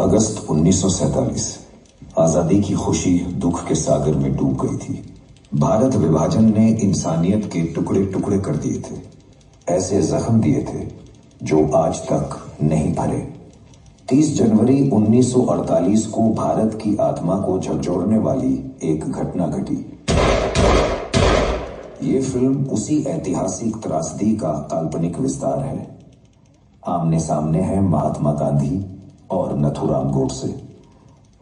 अगस्त 1947 आजादी की खुशी दुख के सागर में डूब गई थी। भारत विभाजन ने इंसानियत के टुकड़े टुकड़े कर दिए थे, ऐसे जख्म दिए थे जो आज तक नहीं भरे। 30 जनवरी 1948 को भारत की आत्मा को झकझोरने वाली एक घटना घटी। ये फिल्म उसी ऐतिहासिक त्रासदी का काल्पनिक विस्तार है। आमने सामने है महात्मा गांधी और नथुराम गोडसे,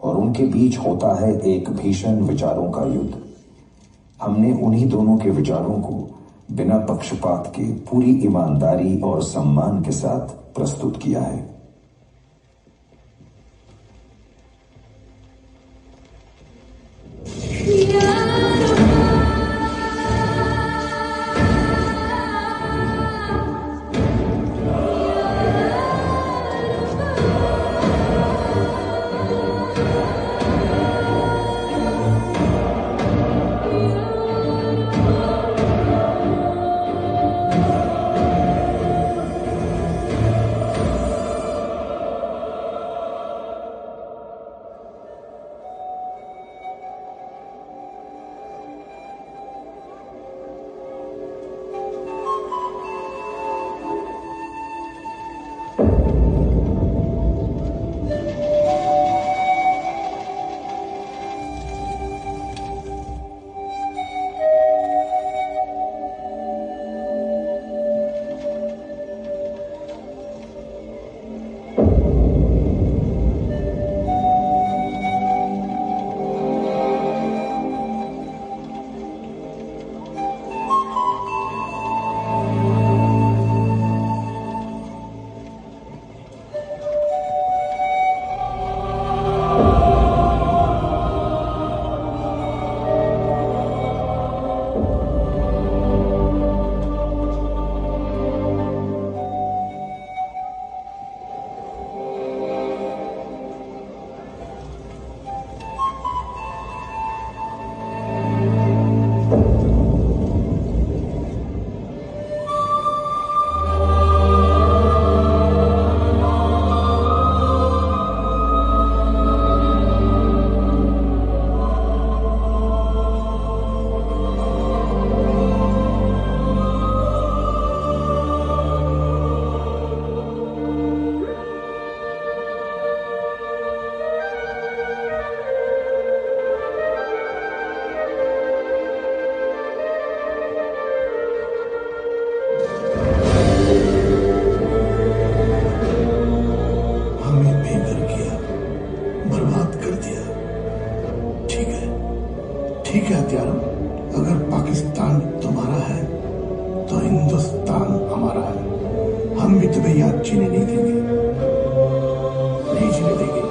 और उनके बीच होता है एक भीषण विचारों का युद्ध। हमने उन्हीं दोनों के विचारों को बिना पक्षपात के पूरी ईमानदारी और सम्मान के साथ प्रस्तुत किया है। ठीक है हत्यारों, अगर पाकिस्तान तुम्हारा है तो हिंदुस्तान हमारा है। हम भी तुम्हें याद जीने नहीं देंगे, नहीं जीने देंगे।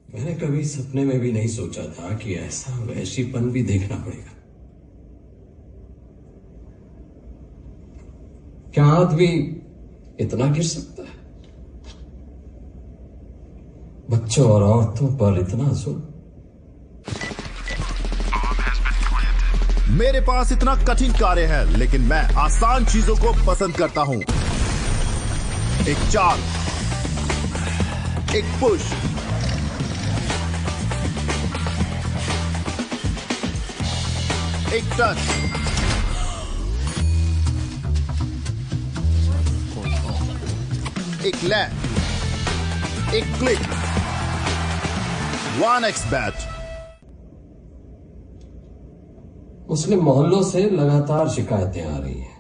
मैंने कभी सपने में भी नहीं सोचा था कि ऐसा वहशीपन भी देखना पड़ेगा। क्या आदमी इतना गिर सकता है? बच्चों और औरतों पर इतना जुल्म। मेरे पास इतना कठिन कार्य है, लेकिन मैं आसान चीजों को पसंद करता हूं। एक चाल, एक पुश, एक टच, एक लैप, एक क्लिक, 1x बैट। मुस्लिम मोहल्लों से लगातार शिकायतें आ रही हैं।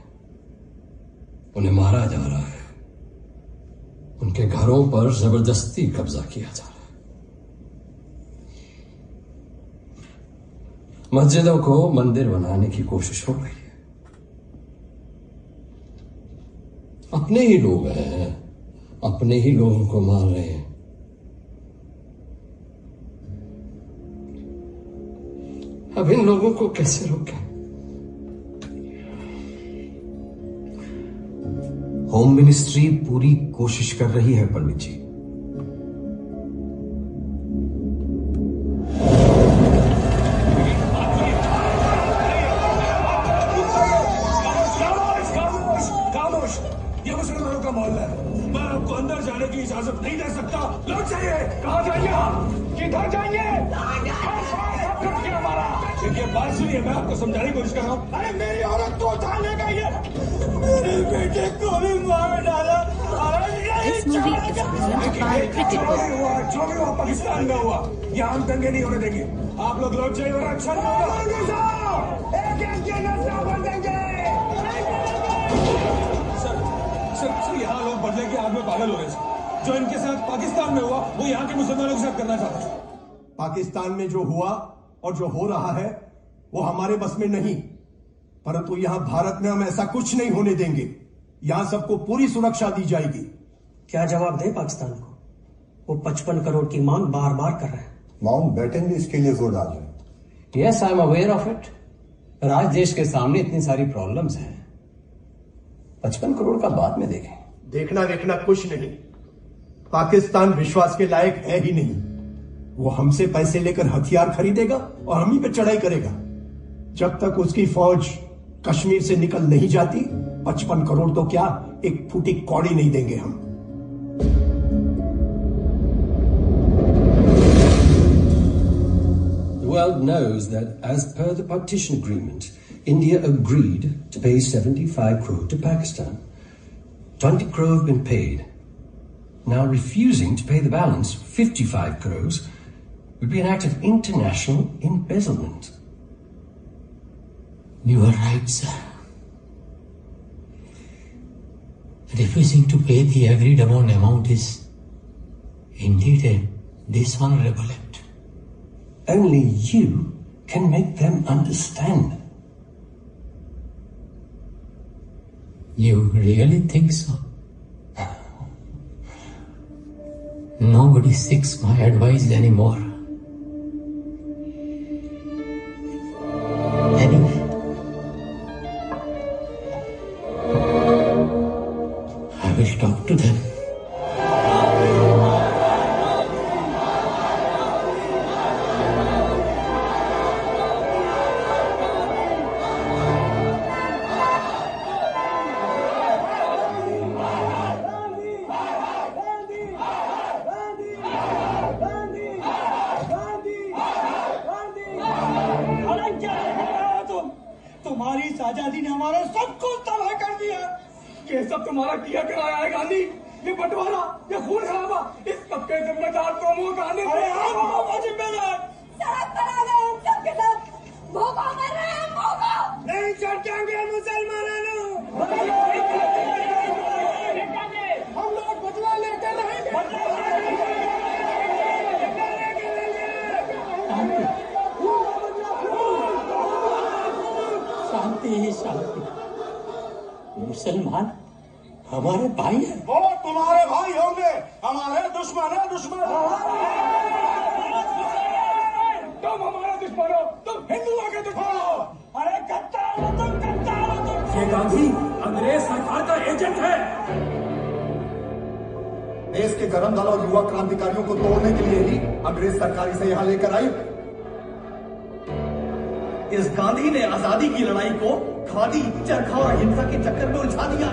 उन्हें मारा जा रहा है, उनके घरों पर जबरदस्ती कब्जा किया जा रहा है। मस्जिदों को मंदिर बनाने की कोशिश हो रही है। अपने ही लोग हैं, अपने ही लोगों को मार रहे हैं। अब इन लोगों को कैसे रोकें? होम मिनिस्ट्री पूरी कोशिश कर रही है पंडित जी। ये मुसलमानों का मोहल्ला है, मैं आपको अंदर जाने की इजाजत नहीं दे सकता। लौट जाइए। कहाँ जाइए आप? किधर जाइए? ये बात सुनिए, मैं आपको समझाने की कोशिश कर रहा हूँ। अरे मेरी औरत को उठा ले गई है, मेरे बेटे को भी मार डाला। This movie is presented by Cricket Book. जो भी हुआ पाकिस्तान में हुआ, यहाँ हम दंगे नहीं होने देंगे। आप लोग लौट जाइए और अच्छा नहीं होगा। सर यहाँ लोग बदले की आग में पागल हो रहे हैं। जो इनके साथ पाकिस्तान में हुआ, वो यहाँ के मुसलमानों के साथ करना चाहते हैं। पाकिस्तान में जो हुआ और जो हो रहा है वो हमारे बस में नहीं, परंतु यहां भारत में हम ऐसा कुछ नहीं होने देंगे। यहां सबको पूरी सुरक्षा दी जाएगी। क्या जवाब दे पाकिस्तान को? वो 55 करोड़ की मांग बार बार कर रहे हैं। माउंट बैटन भी इसके लिए जोर डाल रहे हैं। Yes, I am aware of it. पर आज देश के सामने इतनी सारी प्रॉब्लम्स हैं। 55 करोड़ का बाद में देखें। देखना कुछ नहीं। पाकिस्तान विश्वास के लायक है ही नहीं। वो हमसे पैसे लेकर हथियार खरीदेगा और हम ही पे चढ़ाई करेगा। जब तक उसकी फौज कश्मीर से निकल नहीं जाती, 55 करोड़ तो क्या, एक फूटी कौड़ी नहीं देंगे हम। The world knows that as per the partition agreement, India agreed to pay 75 crore to Pakistan. 20 crore have been paid. Now refusing to pay the balance, 55 crores, would be an act of international embezzlement. You are right, sir. Refusing to pay the agreed upon amount is indeed a dishonorable act. Only you can make them understand. You really think so? Nobody seeks my advice anymore. Anyway, I will talk to them. तुम्हारी इस आजादी ने हमारा सब कुछ तबाह कर दिया। ये सब तुम्हारा किया कराया है गांधी। ये बंटवारा, ये खून खराबा, इस सबके जिम्मेदार तुम हो गांधी। अरे हम हो जिम्मेदार। सड़क पर आ गए हम सबके साथ। भूखों मर रहे हैं, भूखों। नहीं चढ़ेंगे मुसलमानों। हम लोग बदला लेकर रहेंगे। शांति ही शांति। मुसलमान हमारे भाई हैं। वो तुम्हारे भाई होंगे, हमारे दुश्मन है दुश्मन। तुम हमारे दुश्मन हो, तुम हिंदुओं के दुश्मन हो। अरे गद्दार हो तुम, गद्दार हो तुम। ये गांधी अंग्रेज सरकार का एजेंट है। देश के गरम दल और युवा क्रांतिकारियों को तोड़ने के लिए ही अंग्रेज सरकार इसे यहां लेकर आई। इस गांधी ने आजादी की लड़ाई को खादी, चरखा और हिंसा के चक्कर में उलझा दिया।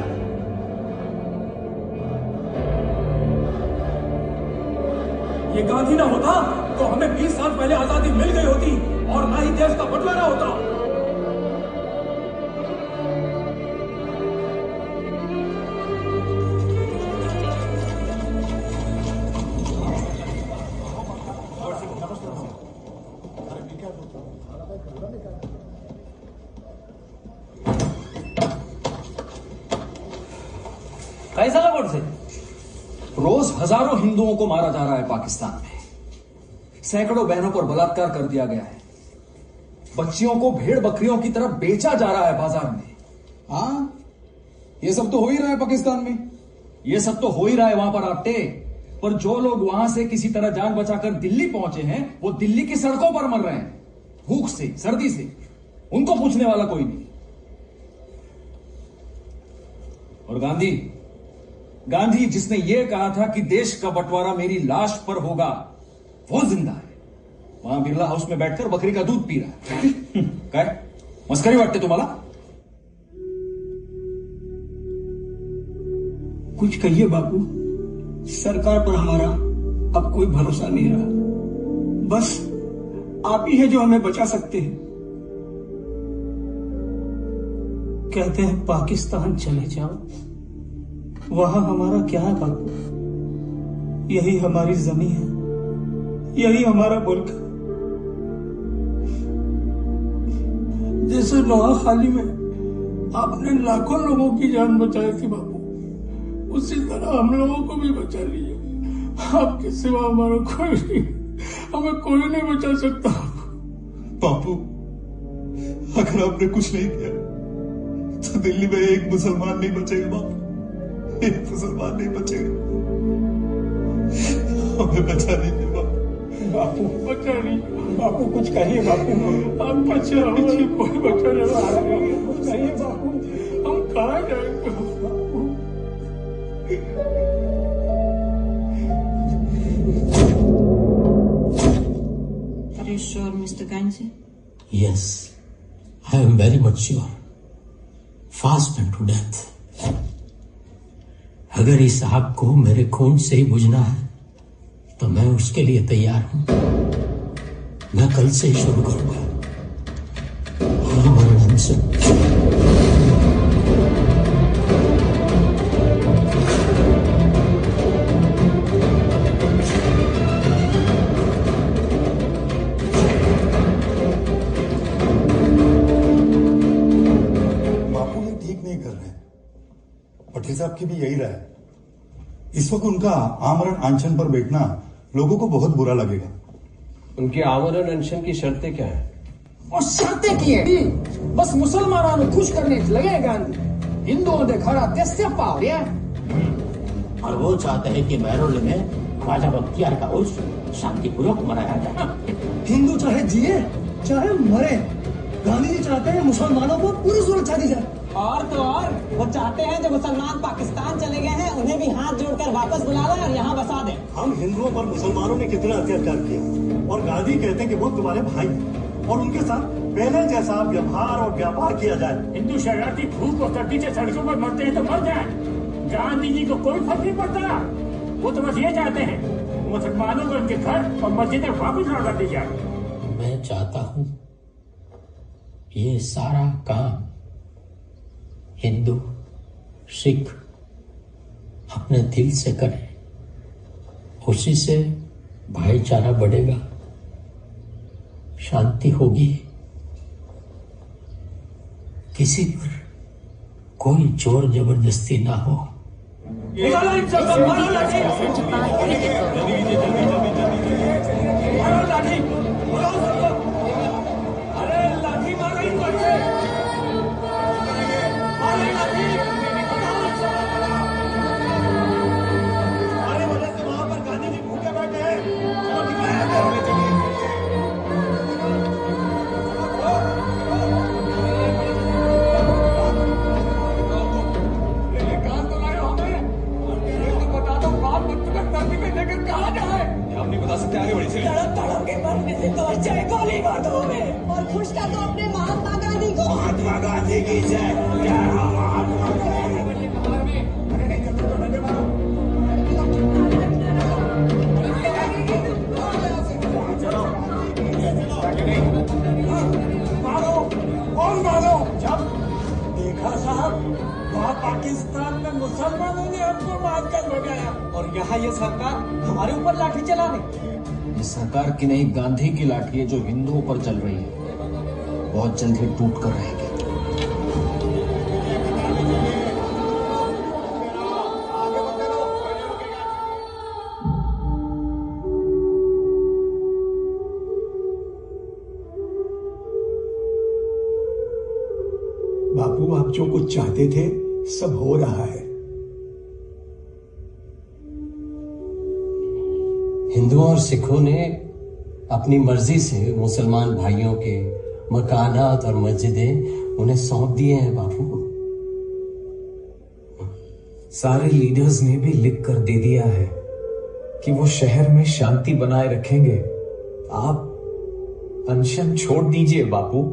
ये गांधी ना होता तो हमें 20 साल पहले आजादी मिल गई होती और ना ही देश का बंटवारा होता। कैसा लगा से? रोज हजारों हिंदुओं को मारा जा रहा है पाकिस्तान में। सैकड़ों बहनों पर बलात्कार कर दिया गया है। बच्चियों को भेड़ बकरियों की तरह बेचा जा रहा है बाजार में। हाँ, ये सब तो हो ही रहा है पाकिस्तान में। ये सब तो हो ही रहा है वहां पर आपटे। पर जो लोग वहां से किसी तरह जान बचाकर दिल्ली पहुंचे हैं, वो दिल्ली की सड़कों पर मर रहे हैं, भूख से, सर्दी से। उनको पूछने वाला कोई नहीं। और गांधी जिसने यह कहा था कि देश का बंटवारा मेरी लाश पर होगा, वो जिंदा है। वहां बिरला हाउस में बैठकर बकरी का दूध पी रहा है। काय मस्करी वाटते तुम्हाला? कुछ कहिए बापू, सरकार पर हमारा अब कोई भरोसा नहीं रहा। बस आप ही है जो हमें बचा सकते हैं। कहते हैं पाकिस्तान चले जाओ, वहां हमारा क्या है बापू? यही हमारी जमीन है, यही हमारा मुल्क है। जैसे नोआखाली में आपने लाखों लोगों की जान बचाई थी बापू, उसी तरह हम लोगों को भी बचा लीजिए। आपके सिवा हमारा कोई नहीं, हमें कोई नहीं बचा सकता। बापू, अगर आपने कुछ नहीं किया तो दिल्ली में एक मुसलमान नहीं बचेगा बापू, एक मुसलमान नहीं बचेगा। हमें बचा लीजिए बापू। बापू बचा लीजिए, बापू कुछ कहिए बापू, हम बचा लीजिए, कोई बचाने वाला नहीं। कहिए बापू, हम कहाँ जाएंगे बापू? Are you sure, Mr. Gandhi? Yes, I am very much sure. Fast and to death. अगर इस आग को मेरे खून से ही बुझना है तो मैं उसके लिए तैयार हूं। मैं कल से ही शुरू करूंगा। बापू ये ठीक नहीं कर रहे। पटेल साहब की भी यही राय है। इस वक्त उनका आमरण अनशन पर बैठना लोगों को बहुत बुरा लगेगा। उनकी आमरण अनशन की शर्तें क्या है? और शर्तें की है बस मुसलमानों खुश करने लगे गांधी। हिंदुओं ने खड़ा तेस्ते पाव दिया और वो चाहते हैं कि महरोली में ख्वाजा बख्तियार का उर्स शांतिपूर्वक मनाया जाए। हिंदू चाहे जिए चाहे मरे, गांधी जी चाहते हैं मुसलमानों को पूरी सुरक्षा दी जाए। और तो और वो चाहते हैं जो मुसलमान पाकिस्तान चले गए हैं उन्हें भी हाथ जोड़कर वापस बुला लें और यहाँ बसा दें। हम हिंदुओं पर मुसलमानों ने कितना अत्याचार किया और गांधी कहते हैं कि वो तुम्हारे भाई हैं और उनके साथ पहले जैसा व्यवहार और व्यापार किया जाए। हिंदू शरणार्थी भूख और सर्दी से सड़कों पर मरते हैं तो मर जाए, गांधी जी को कोई फर्क नहीं पड़ता। वो तो बस ये चाहते हैं मुसलमानों को उनके घर और मस्जिदें वापस लौटा दी जाए। मैं चाहता हूँ ये सारा काम हिंदू सिख अपने दिल से करें, उसी से भाईचारा बढ़ेगा, शांति होगी, किसी पर कोई जोर जबरदस्ती ना हो। गोली मार दो हमें और खुश कर दो अपने महात्मा गांधी को। महात्मा गांधी की जय। महात्मा मारो और मारो। जब देखा साहब वहाँ पाकिस्तान में मुसलमानों ने हमको मारकर भगाया और यहाँ ये सरकार हमारे ऊपर लाठी चला रही। ये सरकार की नहीं गांधी की लाठी है जो हिंदुओं पर चल रही है, बहुत जल्द ही टूट कर रहेगी। बापू आप जो कुछ चाहते थे सब हो रहा है। हिंदुओं और सिखों ने अपनी मर्जी से मुसलमान भाइयों के मकानात और मस्जिदें उन्हें सौंप दिए हैं बापू। सारे लीडर्स ने भी लिख कर दे दिया है कि वो शहर में शांति बनाए रखेंगे। आप अनशन छोड़ दीजिए बापू।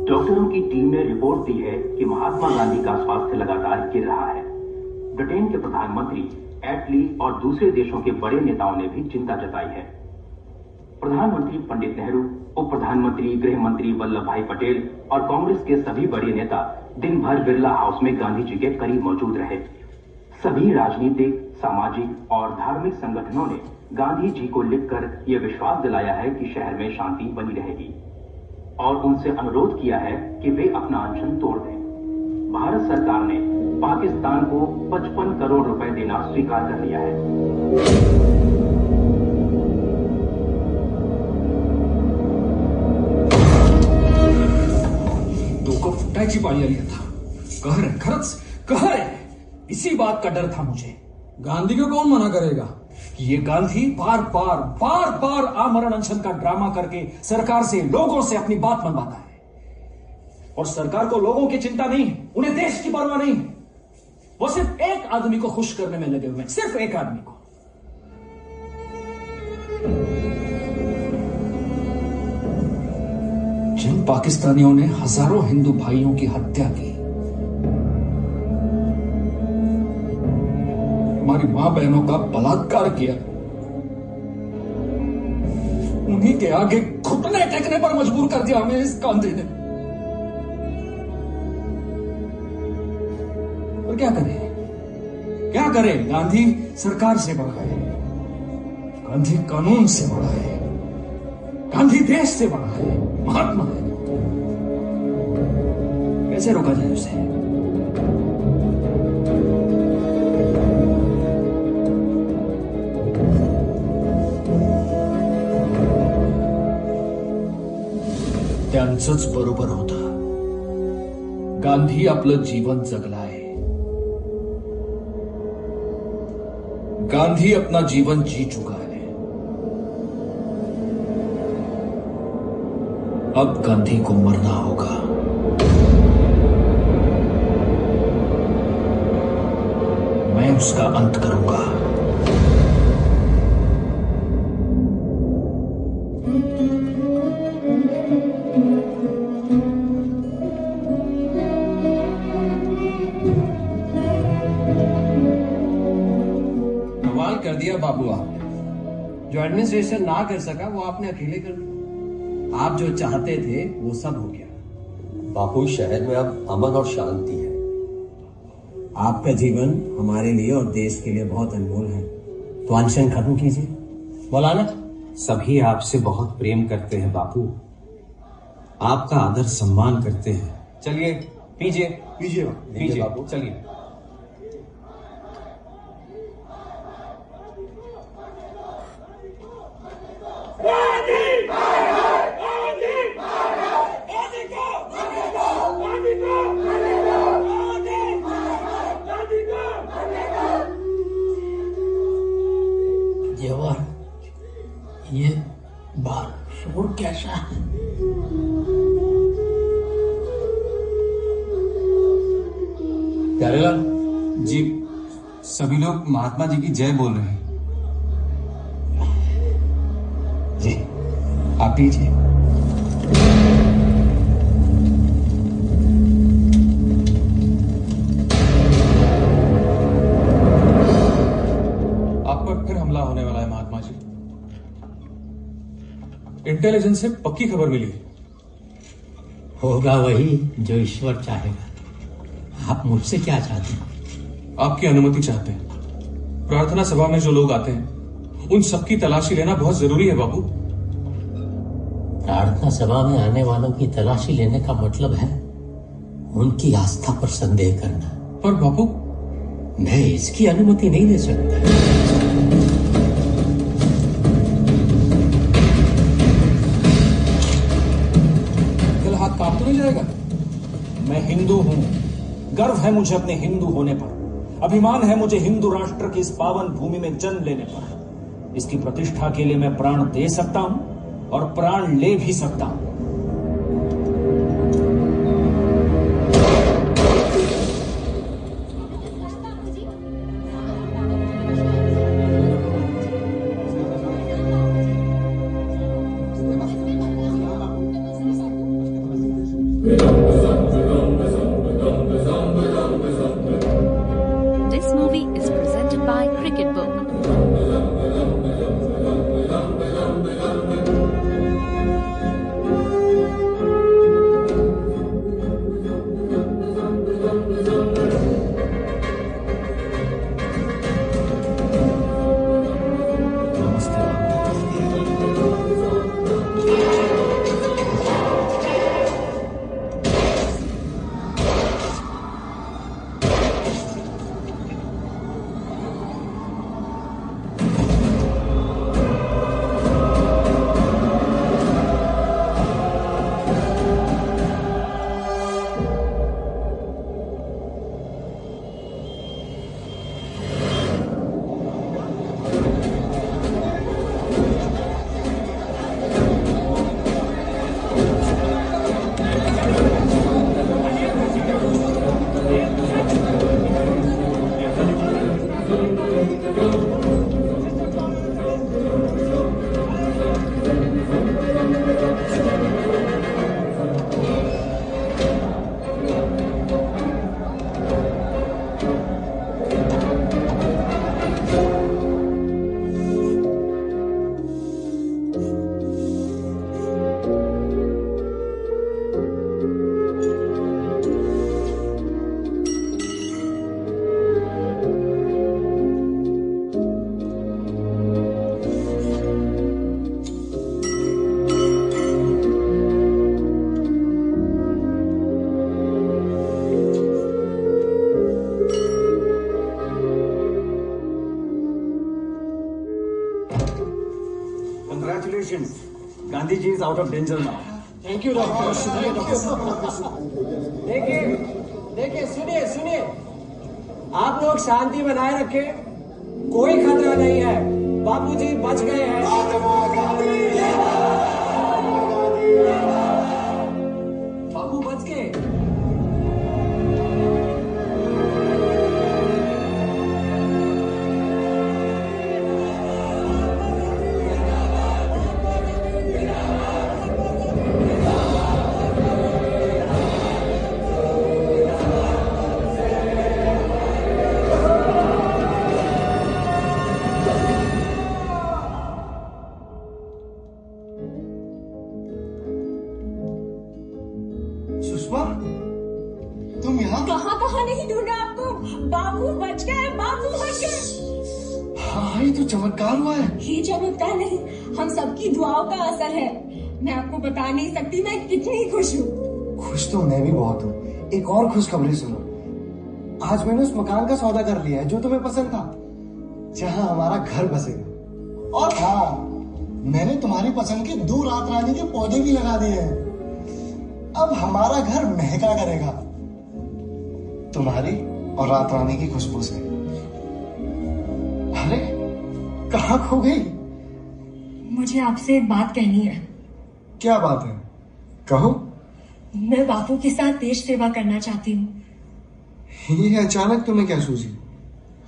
डॉक्टरों की टीम ने रिपोर्ट दी है कि महात्मा गांधी का स्वास्थ्य लगातार गिर रहा है। ब्रिटेन के प्रधानमंत्री एटली और दूसरे देशों के बड़े नेताओं ने भी चिंता जताई है। प्रधानमंत्री पंडित नेहरू, उप प्रधानमंत्री गृह मंत्री वल्लभ भाई पटेल और कांग्रेस के सभी बड़े नेता दिन भर बिरला हाउस में गांधी जी के करीब मौजूद रहे। सभी राजनीतिक, सामाजिक और धार्मिक संगठनों ने गांधी जी को लिखकर यह विश्वास दिलाया है कि शहर में शांति बनी रहेगी और उनसे अनुरोध किया है कि वे अपना अनशन तोड़ दें। भारत सरकार ने पाकिस्तान को 55 करोड़ रुपए देना स्वीकार कर लिया है। डोकं फुटायची पाळी आली आता। कहर है, खरंच कहर है। इसी बात का डर था मुझे। गांधी को कौन मना करेगा कि ये गांधी बार बार आमरण अनशन का ड्रामा करके सरकार से, लोगों से अपनी बात मनवाता है। और सरकार को लोगों की चिंता नहीं, उन्हें देश की परवाह नहीं। वो सिर्फ एक आदमी को खुश करने में लगे हुए हैं, सिर्फ एक आदमी को। जिन पाकिस्तानियों ने हजारों हिंदू भाइयों की हत्या की, हमारी मां बहनों का बलात्कार किया, उन्हीं के आगे घुटने टेकने पर मजबूर कर दिया हमें इस गांधी ने। और क्या करें? गांधी सरकार से बड़ा है, गांधी कानून से बड़ा है, गांधी देश से बड़ा है, महात्मा है। कैसे रोका जाए उसे? त्यांचंच बरोबर होतं. गांधी आपलं जीवन जगलाय. गांधी अपना जीवन जी चुका है. अब गांधी को मरना होगा. मैं उसका अंत करूंगा. कमाल कर दिया बाबू आपने. जो एडमिनिस्ट्रेशन ना कर सका वो आपने अकेले कर दिया. आप जो चाहते थे वो सब हो गया. बापू, शहर में अब अमन और शांति है. आपका जीवन हमारे लिए और देश के लिए बहुत अनमोल है, तो अनशन खत्म कीजिए. मौलाना, सभी आपसे बहुत प्रेम करते हैं बापू, आपका आदर सम्मान करते हैं. चलिए पीजिए पीजिए पीजिए बाबू. चलिए. जेवर, ये बाल शोर कैसा है? प्यारेलाल जी, सभी लोग महात्मा जी की जय बोल रहे हैं. जी, आप पीजिए. आप पर फिर हमला होने वाला है महात्मा जी. इंटेलिजेंस से पक्की खबर मिली है. होगा वही जो ईश्वर चाहेगा. आप मुझसे क्या चाहते हैं? आपकी अनुमति चाहते हैं. प्रार्थना सभा में जो लोग आते हैं उन सबकी तलाशी लेना बहुत जरूरी है बाबू. प्रार्थना सभा में आने वालों की तलाशी लेने का मतलब है उनकी आस्था पर संदेह करना. पर बापू, मैं इसकी अनुमति नहीं दे सकता. कल हाथ कांप तो नहीं जाएगा? मैं हिंदू हूं. गर्व है मुझे अपने हिंदू होने पर. अभिमान है मुझे हिंदू राष्ट्र की इस पावन भूमि में जन्म लेने पर. इसकी प्रतिष्ठा के लिए मैं प्राण दे सकता हूं और प्राण ले भी सकता हूं. This movie is presented by Cricket Book. Congratulations. Gandhi ji is out of danger now. Thank you doctor, शुक्रिया डॉक्टर। देखिए सुनिए, आप लोग शांति बनाए रखें, कोई खतरा नहीं है, बापूजी बच गए हैं। बापू बच गए। सुषमा, तुम यहाँ? कहाँ नहीं ढूंढा आपको। बाबू बच गए। हाँ, ये तो चमत्कार हुआ है। ये चमत्कार नहीं, हम सबकी दुआओं का असर है। मैं आपको बता नहीं सकती मैं कितनी खुश हूँ। खुश तो मैं भी बहुत हूँ। एक और खुशखबरी सुनो, आज मैंने उस मकान का सौदा कर लिया है जो तुम्हें पसंद था, जहाँ हमारा घर बसेगा। और हाँ, मैंने तुम्हारी पसंद के 2 रात रानी के पौधे भी लगा दिए हैं। अब हमारा घर महका करेगा तुम्हारी और रात रानी की खुशबू से। अरे, कहाँ खो गई? मुझे आपसे एक बात कहनी है। क्या बात है? कहो। मैं बापू के साथ देश सेवा करना चाहती हूँ। ये अचानक तुम्हें क्या सूझी?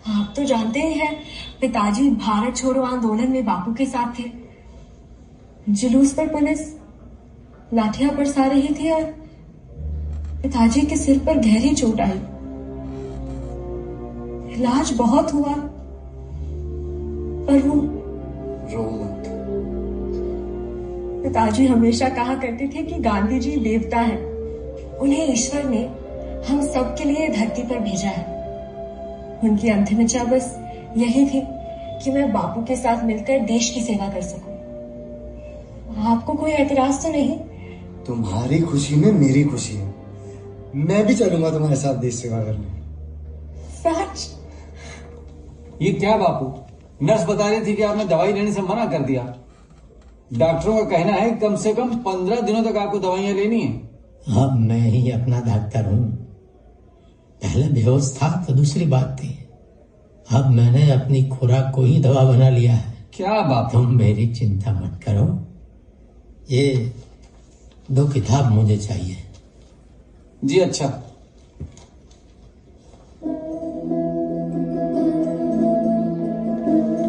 आप तो जानते ही हैं, पिताजी भारत छोड़ो आंदोलन में बापू के साथ थे। जुलूस पर पुलिस लाठियां बरसा रही थी और पिताजी के सिर पर गहरी चोट आई। इलाज बहुत हुआ पर वो रो मत। पिताजी हमेशा कहा करते थे कि गांधी जी देवता है, उन्हें ईश्वर ने हम सब के लिए धरती पर भेजा है। उनकी अंतिम इच्छा बस यही थी कि मैं बापू के साथ मिलकर देश की सेवा कर सकूं। आपको कोई एतराज तो नहीं? तुम्हारी खुशी में मेरी खुशी है। मैं भी चलूंगा तुम्हारे साथ देश सेवा करने। सच? ये क्या बापू, नर्स बता रही थी कि आपने दवाई लेने से मना कर दिया। डॉक्टरों का कहना है कम से कम 15 दिनों तक आपको दवाइयां लेनी है। अब मैं ही अपना डॉक्टर हूँ। पहले बेहोश था तो दूसरी बात थी, अब मैंने अपनी खुराक को ही दवा बना लिया है। क्या बात? तुम मेरी चिंता मत करो, ये 2 किताब मुझे चाहिए। जी अच्छा।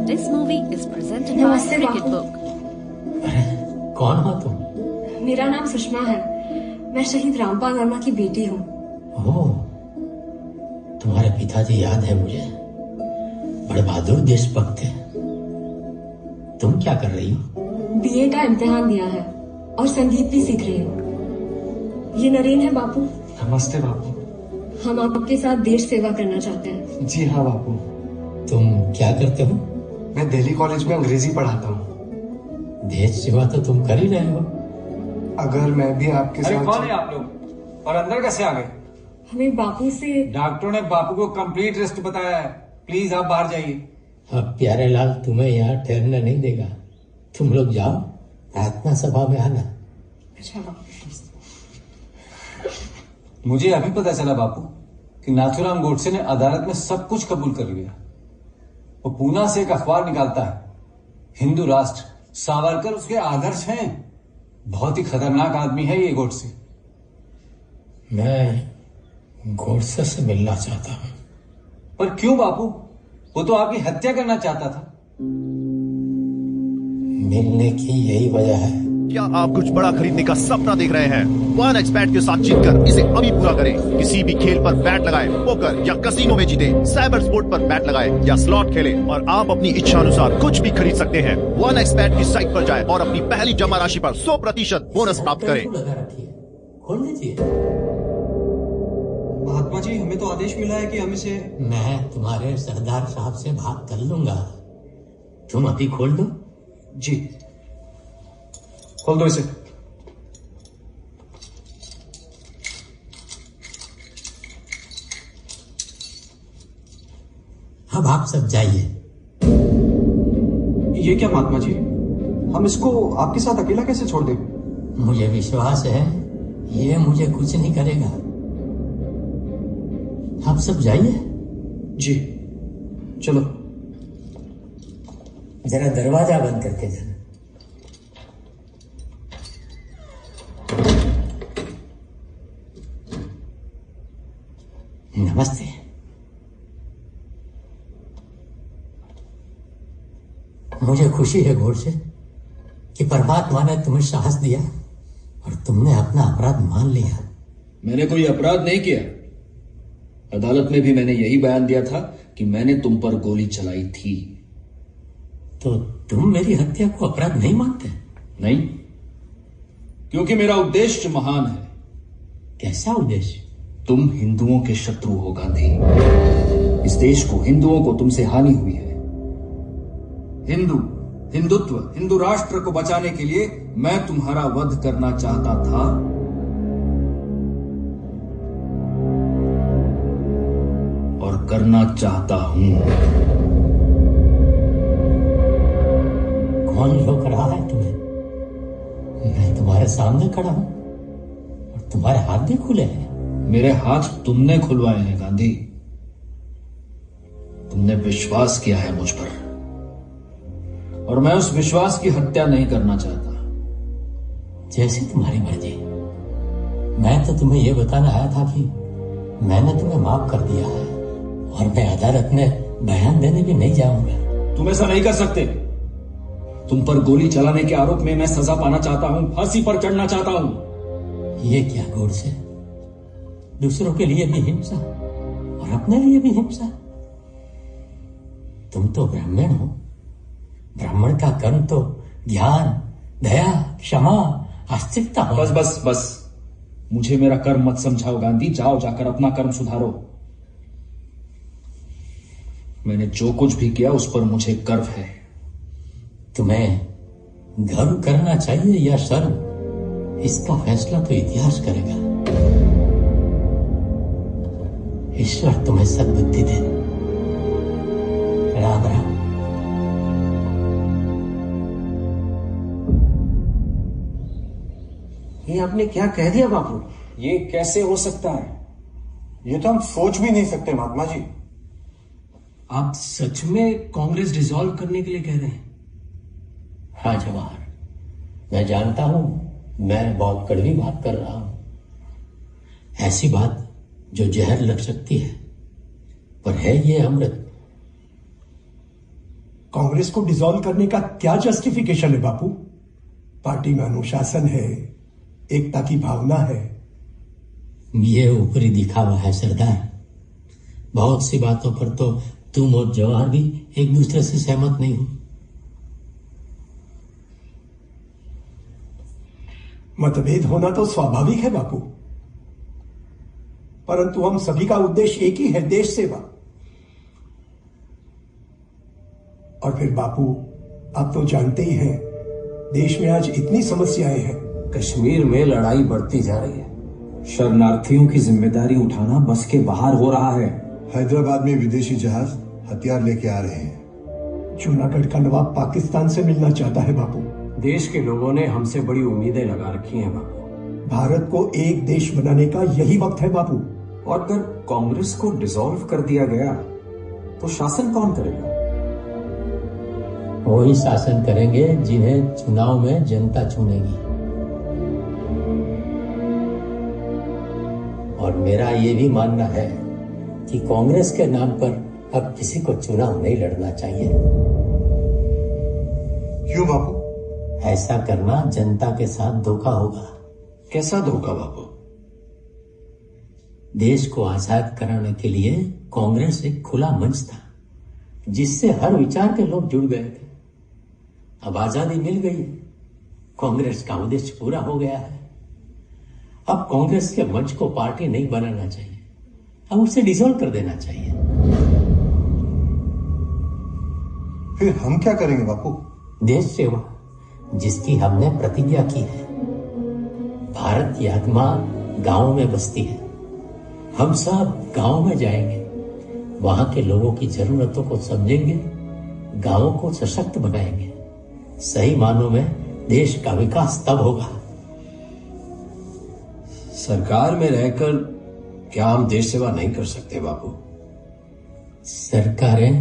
This movie is presented by नमस्ते Cricket बापू। Book. कौन हो तुम? मेरा नाम सुषमा है, मैं शहीद रामपाल वर्मा की बेटी हूँ। ओह, तुम्हारे पिताजी याद है मुझे, बड़े बहादुर देशभक्त थे। तुम क्या कर रही हो? बीए का इम्तिहान दिया है और संगीत भी सीख रही हूँ। ये नरेन है बापू। नमस्ते बापू। हम आपके साथ देश सेवा करना चाहते हैं। जी हाँ बापू। तुम क्या करते हो? मैं दिल्ली कॉलेज में अंग्रेजी पढ़ाता हूँ। देश सेवा तो तुम कर ही रहे हो। अगर मैं भी आपके अरे साथ। कौन है आप लोग और अंदर कैसे आ गए? हमें बापू से। डॉक्टरों ने बापू को कंप्लीट रेस्ट बताया है, प्लीज आप बाहर जाइए। अब प्यारे लाल तुम्हें यहाँ ठहरने नहीं देगा, तुम लोग जाओ, प्रार्थना सभा में आना। अच्छा। मुझे अभी पता चला बापू कि नाथूराम गोडसे ने अदालत में सब कुछ कबूल कर लिया। वो पूना से एक अखबार निकालता है, हिंदू राष्ट्र, सावरकर उसके आदर्श हैं। बहुत ही खतरनाक आदमी है ये गोडसे। मैं गोडसे से मिलना चाहता हूँ। पर क्यों बापू? वो तो आपकी हत्या करना चाहता था। मिलने की यही वजह है। क्या आप कुछ बड़ा खरीदने का सपना देख रहे हैं? 1xBet के साथ जीतकर इसे अभी पूरा करें। किसी भी खेल पर बैट लगाएं, पोकर या कसिनो में जीते, साइबर स्पोर्ट पर बैट लगाएं या स्लॉट खेलें और आप अपनी इच्छा अनुसार कुछ भी खरीद सकते हैं। 1xBet की साइट पर जाएं और अपनी पहली जमा राशि पर 100% बोनस प्राप्त करें। खोल लीजिए। महात्मा जी, हमें तो आदेश मिला है कि हम इसे। मैं तुम्हारे सरदार साहब से बात कर लूंगा, तुम अभी खोल दो। जी खोल दो इसे। अब आप सब जाइए। ये क्या महात्मा जी, हम इसको आपके साथ अकेला कैसे छोड़ दें? मुझे विश्वास है ये मुझे कुछ नहीं करेगा। आप सब जाइए। जी चलो। जरा दरवाजा बंद करके जाना। नमस्ते। मुझे खुशी है गोडसे कि परमात्मा ने तुम्हें साहस दिया और तुमने अपना अपराध मान लिया। मैंने कोई अपराध नहीं किया। अदालत में भी मैंने यही बयान दिया था कि मैंने तुम पर गोली चलाई थी। तो तुम मेरी हत्या को अपराध नहीं मानते? नहीं, क्योंकि मेरा उद्देश्य महान है। कैसा उद्देश्य? तुम हिंदुओं के शत्रु हो गांधी। इस देश को, हिंदुओं को तुमसे हानि हुई है। हिंदुत्व, हिंदू राष्ट्र को बचाने के लिए मैं तुम्हारा वध करना चाहता था। और करना चाहता हूं। कौन रोक रहा है तुम्हें? मैं तुम्हारे सामने खड़ा हूं और तुम्हारे हाथ भी खुले हैं। मेरे हाथ तुमने खुलवाए हैं गांधी। तुमने विश्वास किया है मुझ पर और मैं उस विश्वास की हत्या नहीं करना चाहता। जैसे तुम्हारी मर्जी। मैं तो तुम्हें यह बताना आया था कि मैंने तुम्हें माफ कर दिया है और मैं अदालत में बयान देने भी नहीं जाऊंगा। तुम ऐसा नहीं कर सकते। तुम पर गोली चलाने के आरोप में मैं सजा पाना चाहता हूं, फांसी पर चढ़ना चाहता हूं। ये क्या गोडसे? दूसरों के लिए भी हिंसा और अपने लिए भी हिंसा। तुम तो ब्राह्मण हो। ब्राह्मण का कर्म तो ज्ञान, दया, क्षमा, आस्तिकता हो। बस बस बस, मुझे मेरा कर्म मत समझाओ गांधी। जाओ, जाकर अपना कर्म सुधारो। मैंने जो कुछ भी किया उस पर मुझे गर्व है। तुम्हें गर्व करना चाहिए या शर्म, इसका फैसला तो इतिहास करेगा। ईश्वर तुम्हें सद्बुद्धि दे। राम राम। ये आपने क्या कह दिया बापू? ये कैसे हो सकता है? ये तो हम सोच भी नहीं सकते महात्मा जी। आप सच में कांग्रेस डिसॉल्व करने के लिए कह रहे हैं? हाँ जवाहर, मैं जानता हूं मैं बहुत कड़वी बात कर रहा हूं। ऐसी बात जो जहर लग सकती है, पर है ये अमृत। कांग्रेस को डिसॉल्व करने का क्या जस्टिफिकेशन है बापू? पार्टी में अनुशासन है, एकता की भावना है। ये ऊपरी दिखावा है सरदार। बहुत सी बातों पर तो तुम और जवाहर भी एक दूसरे से सहमत नहीं हो। मतभेद होना तो स्वाभाविक है बापू, परंतु हम सभी का उद्देश्य एक ही है, देश सेवा। और फिर बापू, आप तो जानते ही हैं, देश में आज इतनी समस्याएं हैं। कश्मीर में लड़ाई बढ़ती जा रही है। शरणार्थियों की जिम्मेदारी उठाना बस के बाहर हो रहा है। हैदराबाद में विदेशी जहाज हथियार लेके आ रहे हैं। जूनागढ़ का नवाब पाकिस्तान से मिलना चाहता है बापू। देश के लोगों ने हमसे बड़ी उम्मीदें लगा रखी हैं बापू। भारत को एक देश बनाने का यही वक्त है बापू। और अगर कांग्रेस को डिसॉल्व कर दिया गया तो शासन कौन करेगा? वही शासन करेंगे जिन्हें चुनाव में जनता चुनेगी। और मेरा ये भी मानना है कि कांग्रेस के नाम पर अब किसी को चुनाव नहीं लड़ना चाहिए। क्यों बापू? ऐसा करना जनता के साथ धोखा होगा। कैसा धोखा बापू? देश को आजाद कराने के लिए कांग्रेस एक खुला मंच था, जिससे हर विचार के लोग जुड़ गए थे। अब आजादी मिल गई है, कांग्रेस का उद्देश्य पूरा हो गया है। अब कांग्रेस के मंच को पार्टी नहीं बनाना चाहिए, अब उसे डिसॉल्व कर देना चाहिए। फिर हम क्या करेंगे बापू? देश सेवा, जिसकी हमने प्रतिज्ञा की है। भारत की आत्मा गांव में बसती है। हम सब गांव में जाएंगे, वहां के लोगों की जरूरतों को समझेंगे, गांवों को सशक्त बनाएंगे। सही मानों में देश का विकास तब होगा सरकार में रहकर क्या हम देश सेवा नहीं कर सकते बापू? सरकारें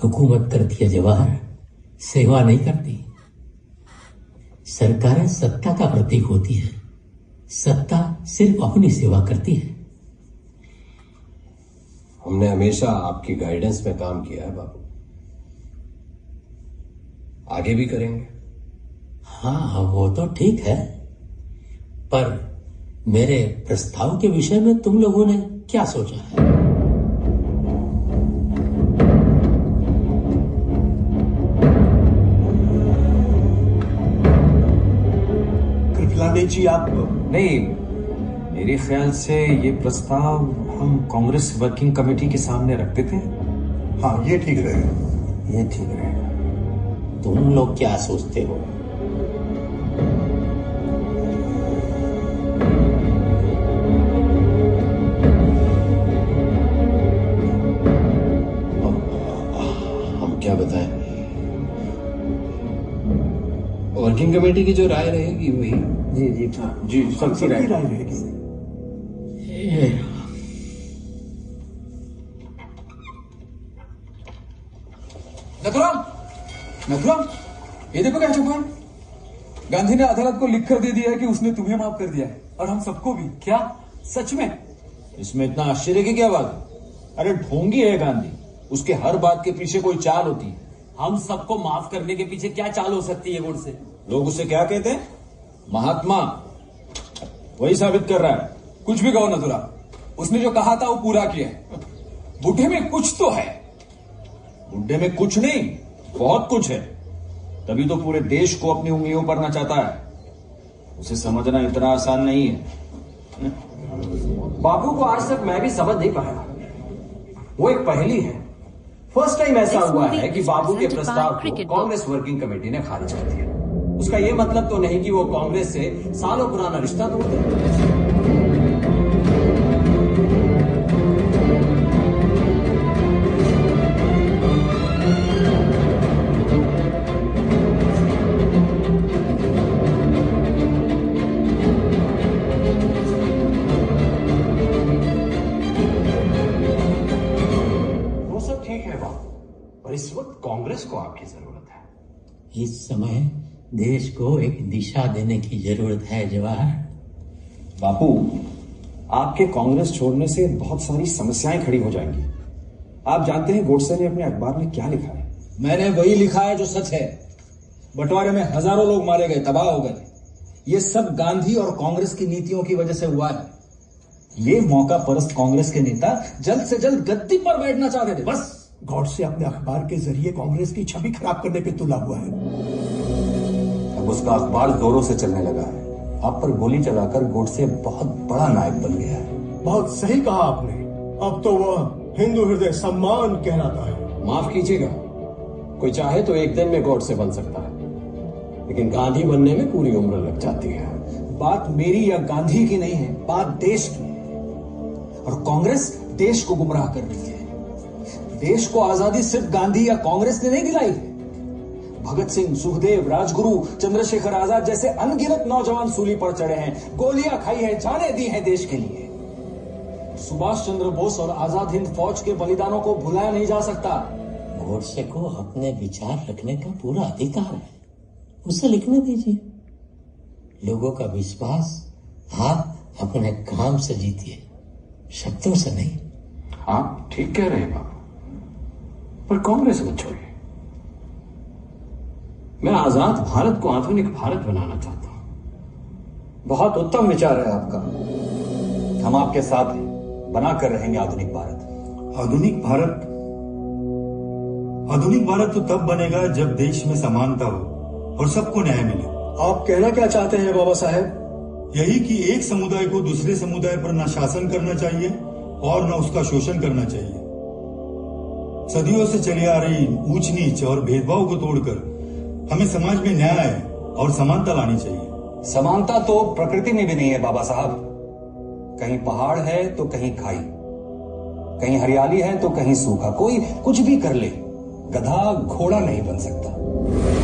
हुकूमत करती है जवाहर, सेवा नहीं करती। सरकारें सत्ता का प्रतीक होती है, सत्ता सिर्फ अपनी सेवा करती है। हमने हमेशा आपकी गाइडेंस में काम किया है बापू, आगे भी करेंगे। हाँ वो तो ठीक है, पर मेरे प्रस्ताव के विषय में तुम लोगों ने क्या सोचा है? कृपलानी जी आप नहीं, मेरे ख्याल से ये प्रस्ताव हम कांग्रेस वर्किंग कमेटी के सामने रख देते हैं। हाँ ये ठीक रहेगा, ये ठीक रहेगा। तुम लोग क्या सोचते हो? हम क्या बताएं? वर्किंग कमेटी की जो राय रहेगी वही। जी जी जी, सबकी राय रहेगी। नथुराम, ये देखो क्या छुपा है। गांधी ने अदालत को लिखकर दे दिया है कि उसने तुम्हें माफ कर दिया है और हम सबको भी। क्या सच में? इसमें इतना आश्चर्य की क्या बात है? अरे ढोंगी है गांधी, उसके हर बात के पीछे कोई चाल होती है। हम सबको माफ करने के पीछे क्या चाल हो सकती है गोडसे? लोग उसे क्या कहते हैं? महात्मा। वही साबित कर रहा है। कुछ भी कहो नथुराम, उसने जो कहा था वो पूरा किया है। बुढ़े में कुछ तो है। बुढ़े में कुछ नहीं, बहुत कुछ है, तभी तो पूरे देश को अपनी उंगलियों पर नचाता है। उसे समझना इतना आसान नहीं है। बापू को आज तक मैं भी समझ नहीं पाया। वो एक पहेली है। फर्स्ट टाइम ऐसा हुआ है कि बापू के प्रस्ताव को कांग्रेस वर्किंग कमेटी ने खारिज कर दिया। उसका यह मतलब तो नहीं कि वो कांग्रेस से सालों पुराना रिश्ता तोड़ दे। इस वक्त कांग्रेस को आपकी जरूरत है। इस समय देश को एक दिशा देने की जरूरत है जवाहर। बापू, आपके कांग्रेस छोड़ने से बहुत सारी समस्याएं खड़ी हो जाएंगी। आप जानते हैं गोडसे ने अपने अखबार में क्या लिखा है? मैंने वही लिखा है जो सच है। बंटवारे में हजारों लोग मारे गए, तबाह हो गए। ये सब गांधी और कांग्रेस की नीतियों की वजह से हुआ है। ये मौका परस्त कांग्रेस के नेता जल्द से जल्द गद्दी पर बैठना चाहते थे, बस। गॉडसे अपने अखबार के जरिए कांग्रेस की छवि खराब करने पे तुला हुआ है। अब उसका अखबार जोरों से चलने लगा है। आप पर गोली चलाकर गोडसे बहुत बड़ा नायक बन गया है। बहुत सही कहा आपने। अब तो वह हिंदू हृदय सम्मान कहलाता है। माफ कीजिएगा, कोई चाहे तो एक दिन में गोडसे बन सकता है, लेकिन गांधी बनने में पूरी उम्र लग जाती है। बात मेरी या गांधी की नहीं है, बात देश की। और कांग्रेस देश को गुमराह कर रही है। देश को आजादी सिर्फ गांधी या कांग्रेस ने नहीं दिलाई है। भगत सिंह, सुखदेव, राजगुरु, चंद्रशेखर आजाद जैसे अनगिनत नौजवान सूली पर चढ़े हैं, गोलियां खाई हैं, जानें दी हैं देश के लिए। सुभाष चंद्र बोस और आजाद हिंद फौज के बलिदानों को भुलाया नहीं जा सकता। गोडसे को अपने विचार रखने का पूरा अधिकार है, उसे लिखने दीजिए। लोगों का विश्वास आप अपने काम से जीतिए, शब्दों से नहीं। आप ठीक कह रहे हैं बाबू, पर कांग्रेस मत छोड़िए। मैं आजाद भारत को आधुनिक भारत बनाना चाहता हूं। बहुत उत्तम विचार है आपका। हम आपके साथ हैं, बनाकर रहेंगे आधुनिक भारत। आधुनिक भारत? आधुनिक भारत तो तब बनेगा जब देश में समानता हो और सबको न्याय मिले। आप कहना क्या चाहते हैं बाबा साहेब? यही कि एक समुदाय को दूसरे समुदाय पर न शासन करना चाहिए और न उसका शोषण करना चाहिए। सदियों से चली आ रही ऊंच नीच और भेदभाव को तोड़कर हमें समाज में न्याय और समानता लानी चाहिए। समानता तो प्रकृति में भी नहीं है बाबा साहब। कहीं पहाड़ है तो कहीं खाई, कहीं हरियाली है तो कहीं सूखा। कोई कुछ भी कर ले, गधा घोड़ा नहीं बन सकता।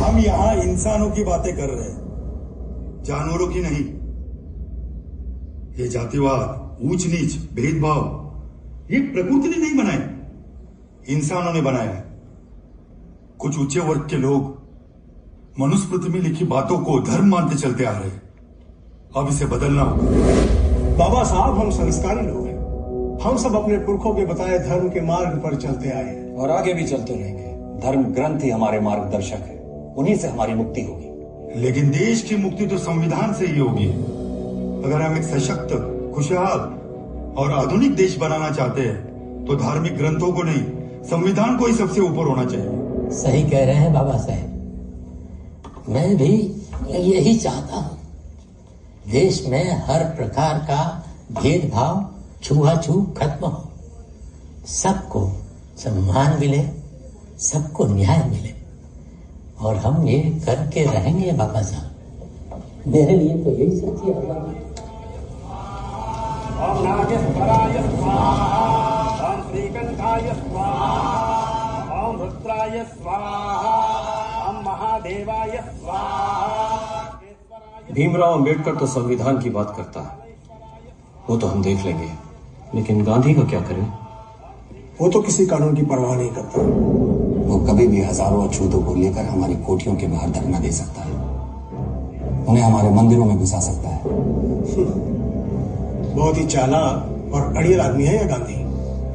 हम यहाँ इंसानों की बातें कर रहे हैं, जानवरों की नहीं। ये जातिवाद, ऊंच नीच, भेदभाव ये प्रकृति ने नहीं बनाए, इंसानों ने बनाया है। कुछ ऊंचे वर्ग के लोग मनुस्मृति में लिखी बातों को धर्म मानते चलते आ रहे हैं। अब इसे बदलना होगा। बाबा साहब, हम संस्कारी लोग हैं। हम सब अपने पुरखों के बताए धर्म के मार्ग पर चलते आए हैं और आगे भी चलते रहेंगे। धर्म ग्रंथ ही हमारे मार्गदर्शक है, उन्हीं से हमारी मुक्ति होगी। लेकिन देश की मुक्ति तो संविधान से ही होगी। अगर हम एक सशक्त, खुशहाल और आधुनिक देश बनाना चाहते हैं तो धार्मिक ग्रंथों को नहीं, संविधान को ही सबसे ऊपर होना चाहिए। सही कह रहे हैं बाबा साहब, मैं भी यही चाहता हूँ। देश में हर प्रकार का भेदभाव, छुआछूत खत्म हो, सबको सम्मान मिले, सबको न्याय मिले, और हम ये करके रहेंगे बाबा साहब। मेरे लिए तो यही सच्ची आवाज है। ओम नागेश्वराय स्वाहा, ओम श्रीकंठाय स्वाहा, ओम रुद्राय स्वाहा, ओम महादेवाय स्वाहा। भीमराव अंबेडकर तो संविधान की बात करता है, वो तो हम देख लेंगे, लेकिन गांधी का क्या करें? वो तो किसी कानून की परवाह नहीं करता। वो कभी भी हजारों अछूतों को लेकर हमारी कोठियों के बाहर धरना दे सकता है, उन्हें हमारे मंदिरों में घुसा सकता है। बहुत ही चालाक और अड़ियल आदमी है यह गांधी।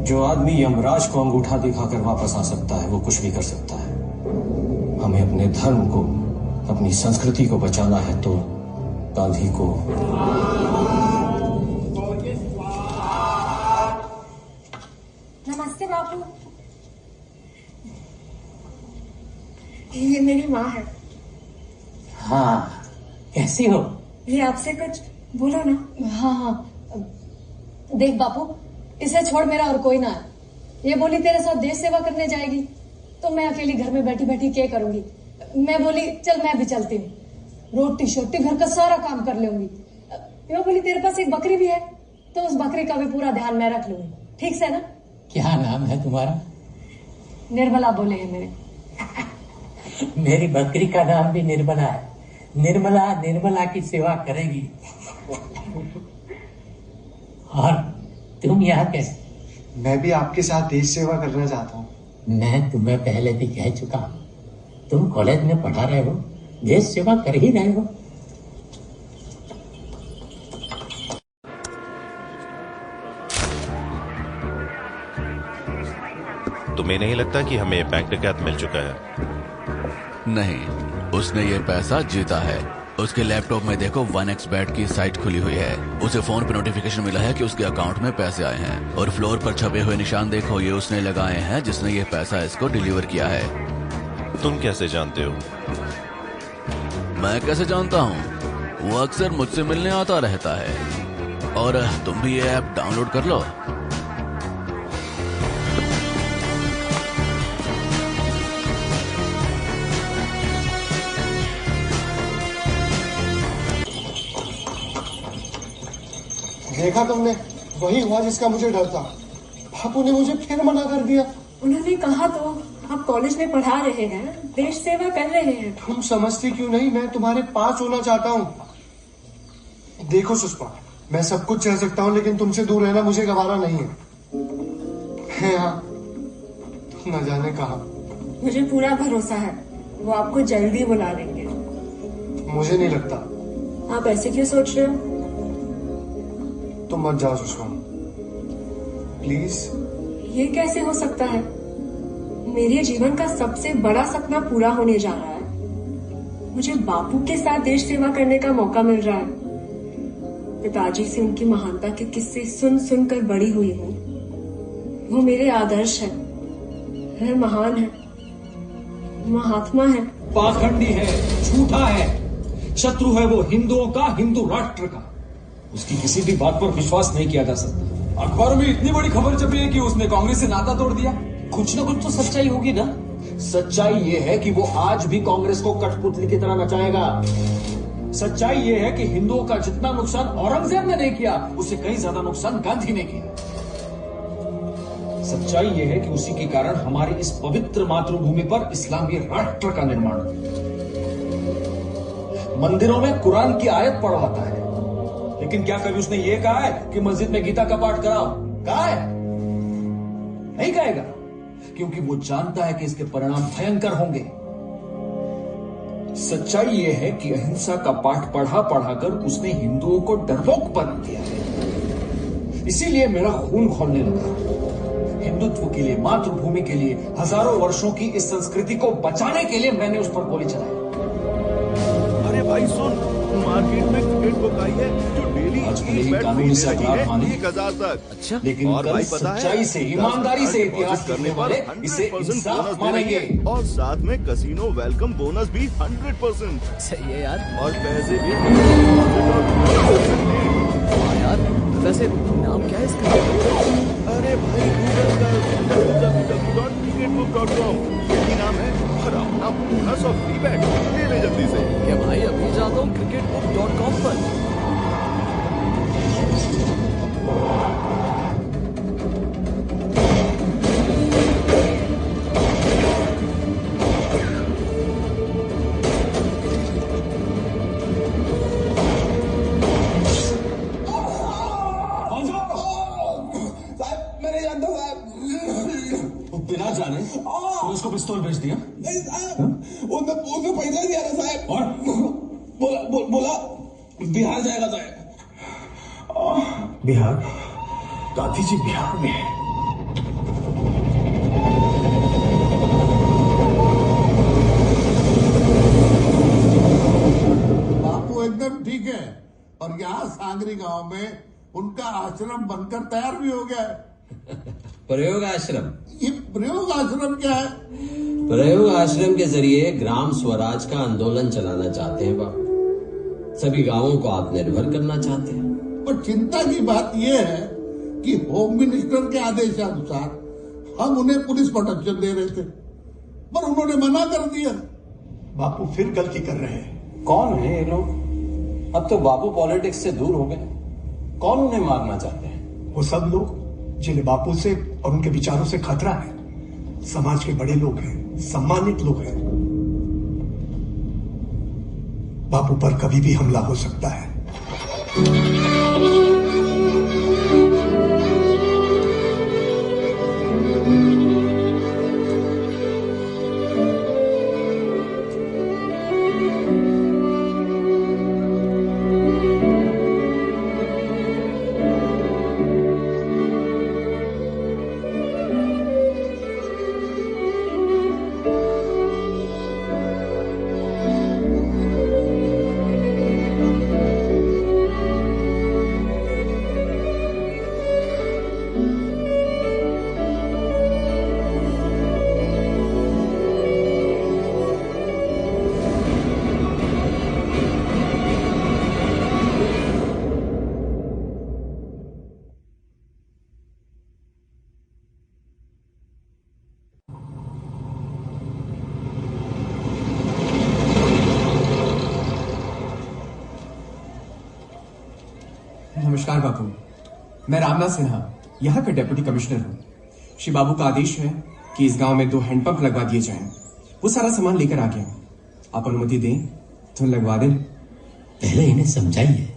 जो आदमी यमराज को अंगूठा दिखाकर वापस आ सकता है, वो कुछ भी कर सकता है। हमें अपने धर्म को, अपनी संस्कृति को बचाना है तो गांधी को। नमस्ते बापू। ये मेरी माँ है। हाँ, कैसी हो? ये आपसे कुछ बोलो ना। हाँ हाँ, देख बापू, इसे छोड़ मेरा और कोई ना है। ये बोली तेरे साथ देश सेवा करने जाएगी, तो मैं अकेली घर में बैठी बैठी क्या करूंगी। मैं बोली चल मैं भी चलती हूँ, रोटी शोटी घर का सारा काम कर लूंगी। मैं बोली तेरे पास एक बकरी भी है, तो उस बकरी का भी पूरा ध्यान मैं रख लूंगी, ठीक से ना? क्या नाम है तुम्हारा? निर्मला बोले है मेरे। मेरी बकरी का नाम भी निर्मला है। निर्मला निर्मला की सेवा करेगी। और तुम यहाँ कैसे? मैं भी आपके साथ देश सेवा करना चाहता हूँ। मैं तुम्हें पहले भी कह चुका हूँ, तुम कॉलेज में पढ़ा रहे हो, देश सेवा कर ही रहे हो। तुम्हें नहीं लगता कि हमें बैंक डकैत मिल चुका है? नहीं, उसने ये पैसा जीता है। उसके लैपटॉप में देखो 1xbet की साइट खुली हुई है। उसे फोन पे नोटिफिकेशन मिला है कि उसके अकाउंट में पैसे आए हैं, और फ्लोर पर छपे हुए निशान देखो, ये उसने लगाए हैं जिसने ये पैसा इसको डिलीवर किया है। तुम कैसे जानते हो? मैं कैसे जानता हूँ? वो अक्सर मुझसे मिलने आता रहता है। और तुम भी ये ऐप डाउनलोड कर लो। देखा तुमने, वही हुआ जिसका मुझे डर था। बापू ने मुझे फिर मना कर दिया। उन्होंने कहा तो आप कॉलेज में पढ़ा रहे हैं, देश सेवा कर रहे हैं। तुम समझती क्यों नहीं? मैं तुम्हारे पास होना चाहता हूँ। देखो सुषमा, मैं सब कुछ सह सकता हूँ, लेकिन तुमसे दूर रहना मुझे गवारा नहीं है। हाँ, तुम न जाने कहा। मुझे पूरा भरोसा है, वो आपको जल्दी बुला लेंगे। मुझे नहीं लगता। आप ऐसे क्यों सोच रहे हो? तुम मत जाओ सुषमा, प्लीज। ये कैसे हो सकता है? मेरे जीवन का सबसे बड़ा सपना पूरा होने जा रहा है। मुझे बापू के साथ देश सेवा करने का मौका मिल रहा है। पिताजी से उनकी महानता के किस्से सुन सुनकर बड़ी हुई हूँ। वो मेरे आदर्श है, वह महान है, महात्मा है। पाखंडी है, झूठा है, शत्रु है वो हिंदुओं का, हिंदू राष्ट्र का। उसकी किसी भी बात पर विश्वास नहीं किया जा सकता। अखबारों में इतनी बड़ी खबर छपी है कि उसने कांग्रेस से नाता तोड़ दिया। कुछ ना कुछ तो सच्चाई होगी ना। सच्चाई ये है कि वो आज भी कांग्रेस को कठपुतली की तरह नचाएगा। सच्चाई ये है कि हिंदुओं का जितना नुकसान औरंगजेब ने नहीं किया, उससे कहीं ज्यादा नुकसान गांधी ने किया। सच्चाई ये है कि उसी के कारण हमारी इस पवित्र मातृभूमि पर इस्लामी राष्ट्र का निर्माण हुआ। मंदिरों में कुरान की आयत पढ़वाता है, लेकिन क्या कभी उसने ये कहा है कि मस्जिद में गीता का पाठ कराओ? कहा है? नहीं कहेगा, क्योंकि वो जानता है कि इसके परिणाम भयंकर होंगे। सच्चाई यह है कि अहिंसा का पाठ पढ़ा पढ़ाकर उसने हिंदुओं को डरपोक बना दिया है। इसीलिए मेरा खून खौलने लगा। हिंदुत्व के लिए, मातृभूमि के लिए, हजारों वर्षों की इस संस्कृति को बचाने के लिए मैंने उस पर गोली चलाई। अरे भाई सुन, मार्केट में क्रिकेट बुक आई है जो डेली आजकल यही कानूनी से अपराध माने 1000 तक। अच्छा, लेकिन और भाई पता है सच्चाई से, ईमानदारी से इतिहास करने वाले इसे इंसाफ मानेंगे। और साथ में कसिनो वेलकम बोनस भी 100%। सही है यार। और पैसे भी यार वैसे नाम क्या है इसका? अरे भाई गूगल कर www.cricketbook.com यही नाम है और अपना बोनस और फ्री बैट ले ले जल्दी से। क्या भाई अभी जाता हूँ cricketbook.com पर। बिना जाने तूने उसको पिस्तौल भेज दिया? नहीं साहब, उसने पैसा दिया ना साहब। और बोला बिहार जाएगा साहब। बिहार? गांधी जी बिहार में है? बापू एकदम ठीक है, और यहाँ सांगरी गांव में उनका आश्रम बनकर तैयार भी हो गया है। प्रयोग आश्रम? ये प्रयोग आश्रम क्या है? प्रयोग आश्रम के जरिए ग्राम स्वराज का आंदोलन चलाना चाहते हैं बाबू। सभी गांवों को आत्मनिर्भर करना चाहते हैं। पर चिंता की बात यह है कि होम मिनिस्टर के आदेशानुसार हम उन्हें पुलिस प्रोटेक्शन दे रहे थे, पर उन्होंने मना कर दिया। बापू फिर गलती कर रहे हैं। कौन है ये लोग? अब तो बापू पॉलिटिक्स से दूर हो गए। कौन उन्हें मारना चाहते हैं? वो सब लोग जिन्हें बापू से और उनके विचारों से खतरा है। समाज के बड़े लोग हैं, सम्मानित लोग हैं। बापू पर कभी भी हमला हो सकता है। नमस्कार बापू, मैं रामनाथ सिन्हा, यहाँ का डिप्टी कमिश्नर हूँ। श्री बाबू का आदेश है कि इस गांव में 2 हैंडपंप लगवा दिए जाएं। वो सारा सामान लेकर आ गया हूँ। आप अनुमति दें तो लगवा दें। पहले इन्हें समझाइए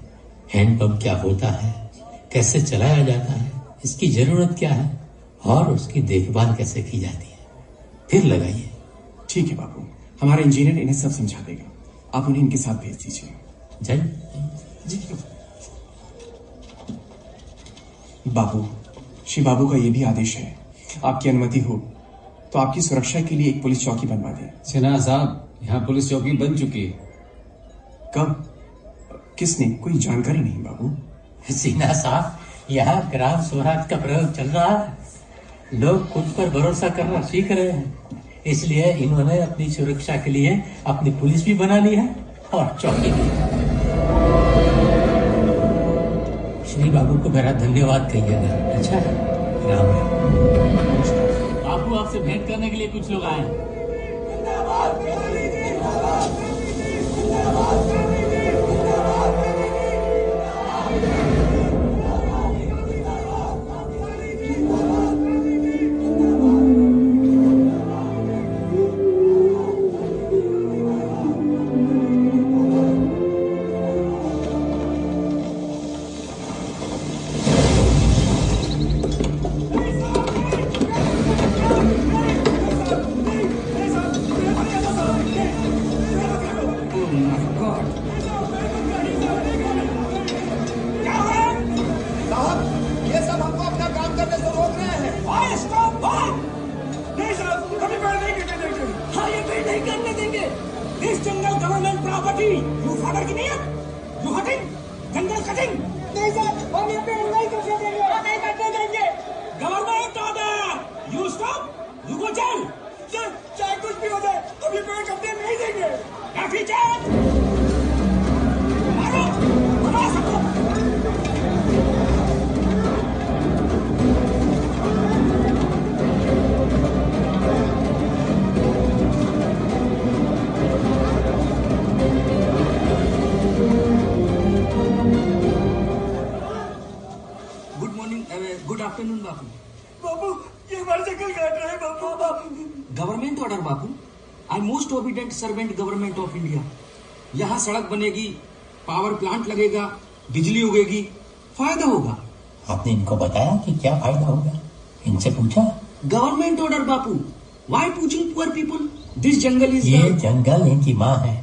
हैंडपंप क्या होता है, कैसे चलाया जाता है, इसकी जरूरत क्या है और उसकी देखभाल कैसे की जाती है, फिर लगाइए। ठीक है बापू, हमारा इंजीनियर इन्हें सब समझा देगा। आप उन्हें इनके साथ भेज दीजिए। जाइए। बाबू, श्री बाबू का यह भी आदेश है, आपकी अनुमति हो तो आपकी सुरक्षा के लिए एक पुलिस चौकी बनवा दें। सिन्हा साहब, यहाँ पुलिस चौकी बन चुकी है। कब? किसने? कोई जानकारी नहीं बाबू। सिन्हा साहब, यहाँ ग्राम स्वराज का प्रयोग चल रहा है। लोग खुद पर भरोसा करना सीख रहे हैं, इसलिए इन्होंने अपनी सुरक्षा के लिए अपनी पुलिस भी बना ली है और चौकी भी। श्री बाबू को मेरा धन्यवाद कहिएगा। अच्छा, राम राम। बाबू आपसे भेंट करने के लिए कुछ लोग आए हैं। पार्टी, यू फादर की नीयत, यू हटिंग, जंगल कटिंग। नहीं सर, हम यहाँ पे नहीं करने देंगे, नहीं करने देंगे। Government order, you stop, you go jail. Sir, चाहे कुछ भी हो जाए, अभी कोई कपड़े नहीं देंगे। लाठी चार्ज, मारो, मारो सबको। गुड आफ्टरनून बापू। बापू, ये हमारे चक्कर काट रहे हैं बापू। गवर्नमेंट ऑर्डर बापू। I most obedient servant government of India. यहाँ सड़क बनेगी, पावर प्लांट लगेगा, बिजली उगेगी, फायदा होगा। आपने इनको बताया कि क्या फायदा होगा? इनसे पूछा? गवर्नमेंट ऑर्डर बापू। व्हाई पूछिंग poor people? This jungle is ये जंगल इनकी माँ है।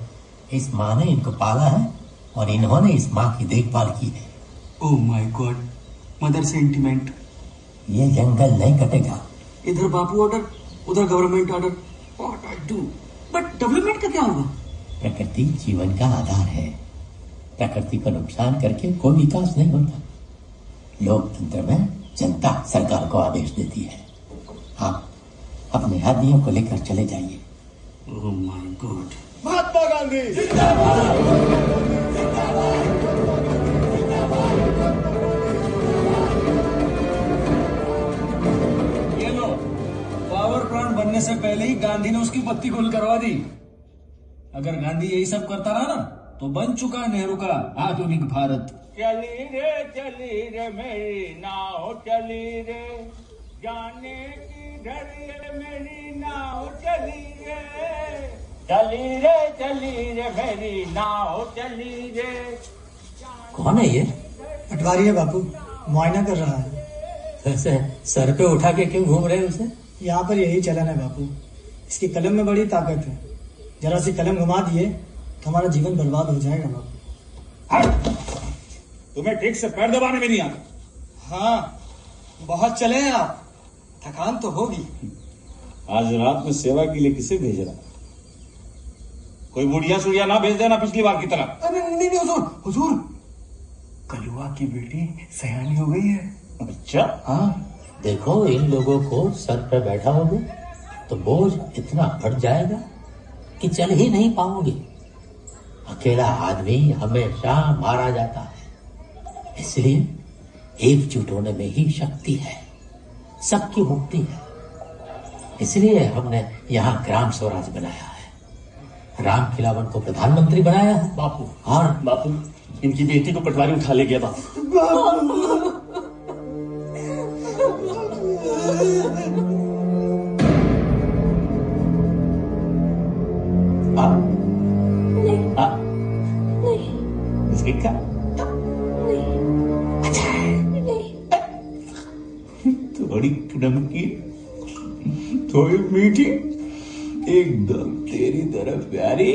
इस माँ ने इनको पाला है और इन्होंने इस माँ की देखभाल की है। ओह माय गॉड, मदर सेंटिमेंट। ये जंगल नहीं कटेगा। इधर बापू ऑर्डर, उधर government order. What I do? But development का क्या होगा? प्रकृति जीवन का आधार है। प्रकृति को नुकसान करके कोई विकास नहीं होता। लोकतंत्र में जनता सरकार को आदेश देती है। आप अपने आदमियों को लेकर चले जाइए। Oh my god. Mahatma Gandhi जिंदाबाद। पावर प्लांट बनने से पहले ही गांधी ने उसकी बत्ती गुल करवा दी। अगर गांधी यही सब करता रहा ना, तो बन चुका नेहरू का आधुनिक भारत। चली रे मेरी नाव चली रे, जाने की धर मेरी नाव चली रे मेरी नाव चली रे। कौन है ये? पटवारी है बापू, मुआयना कर रहा है। वैसे सर पे उठा के क्यों घूम रहे हैं उसे? यहाँ पर यही चलन है बापू। इसकी कलम में बड़ी ताकत है। जरा सी कलम घुमा दिए तो हमारा जीवन बर्बाद हो जाएगा बापू। तुम्हें ठीक से पैर दबाने में नहीं आता। हाँ, बहुत चले हैं आप, थकान तो होगी। आज रात में सेवा के लिए किसे भेज रहा? कोई बुढ़िया सुढ़िया ना भेज देना पिछली बार की तरह। नहीं हुजूर, कलुआ की बेटी सयानी हो गई है। अच्छा? हाँ, देखो इन लोगों को सर पर बैठा होगे तो बोझ इतना बढ़ जाएगा कि चल ही नहीं पाओगे। अकेला आदमी हमेशा मारा जाता है। इसलिए एकजुट होने में ही शक्ति है, सबकी मुक्ति है। इसलिए हमने यहाँ ग्राम स्वराज बनाया है। राम खिलावन को प्रधानमंत्री बनाया है बापू। और बापू, इनकी बेटी को पटवारी उठा ले गया बापू। इसके क्या? थोड़ी नमकीन, थोड़ी मीठी, एकदम तेरी तरफ प्यारी।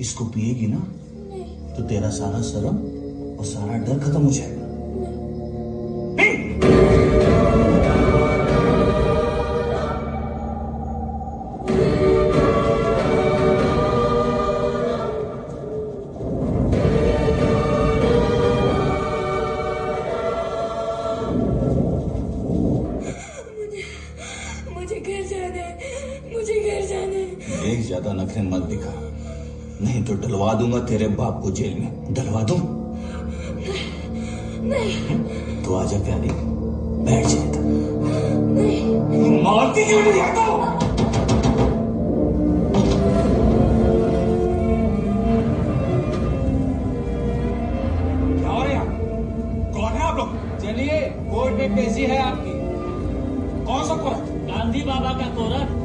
इसको पिएगी ना तो तेरा सारा शर्म और सारा डर खत्म हो जाएगा। मुझे घर जाना है, मुझे घर जाना है। एक ज्यादा नखरे मत दिखा, नहीं तो डलवा दूंगा तेरे बाप को जेल में। डलवा दूं? नहीं। तो आजा प्यारी, बैठ जाए। नहीं। मारती क्यों नहीं? हटो। क्या हो रहा है यहाँ? कौन है आप लोग? चलिए, कोर्ट में पेशी है आपकी। कौन सा कोर्ट? गांधी बाबा का कोर्ट।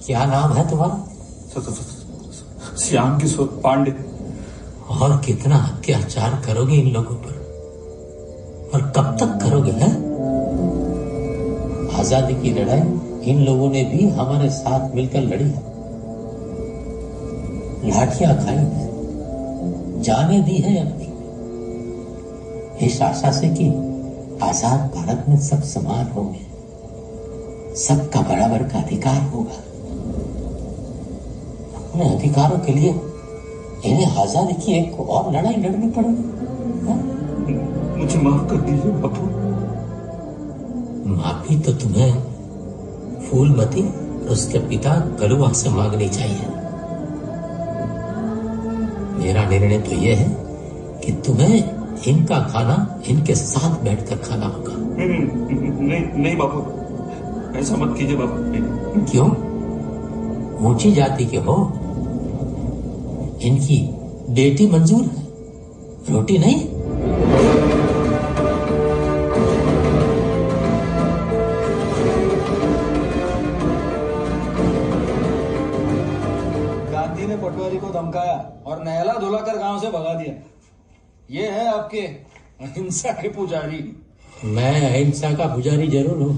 क्या नाम है तुम्हारा? श्याम किशोर पांडे। और कितना अत्याचार करोगे इन लोगों पर, और कब तक करोगे? है आजादी की लड़ाई इन लोगों ने भी हमारे साथ मिलकर लड़ी है, लाठियां खाई है, जाने दी है अपनी, इस आशा से कि आजाद भारत में सब समान होंगे, सबका बराबर का अधिकार होगा। अपने अधिकारों के लिए इन्हें आजादी की एक और लड़ाई लड़नी पड़ेगी। मुझे माफ कर दीजिए बापू। माफी तो तुम्हें फूलमती और उसके पिता कलुआ से मांगनी चाहिए। मेरा निर्णय तो यह है कि तुम्हें इनका खाना इनके साथ बैठकर खाना होगा। नहीं बापू, ऐसा मत कीजिए बापू। क्यों? ऊंची जाति के हो, इनकी बेटी मंजूर है, रोटी नहीं। गांधी ने पटवारी को धमकाया और नहला धुलाकर गांव से भगा दिया। ये है आपके अहिंसा के पुजारी। मैं अहिंसा का पुजारी जरूर हूँ,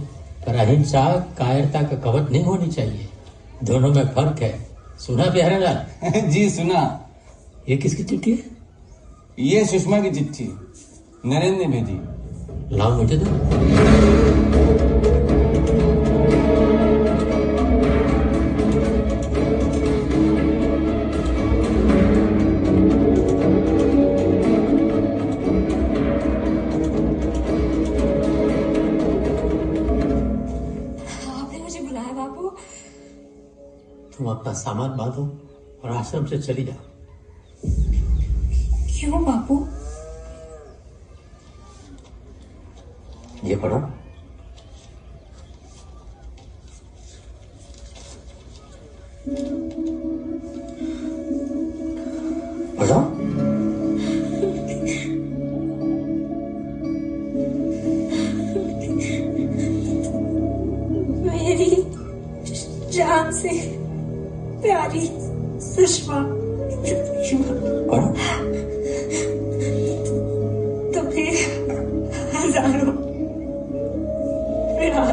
पर अहिंसा कायरता का कवच नहीं होनी चाहिए। दोनों में फर्क है। सुना प्यारेलाल? जी सुना। ये किसकी चिट्ठी है? ये सुषमा की चिट्ठी नरेंद्र ने भेजी। लाओ मुझे दो। तुम अपना सामान बांधो और आश्रम से चली जाओ। क्यों बापू? ये पढ़ो। पढ़ो। मेरी जान से प्यारी सुषमा, तुम्हें हजारों प्रणाम।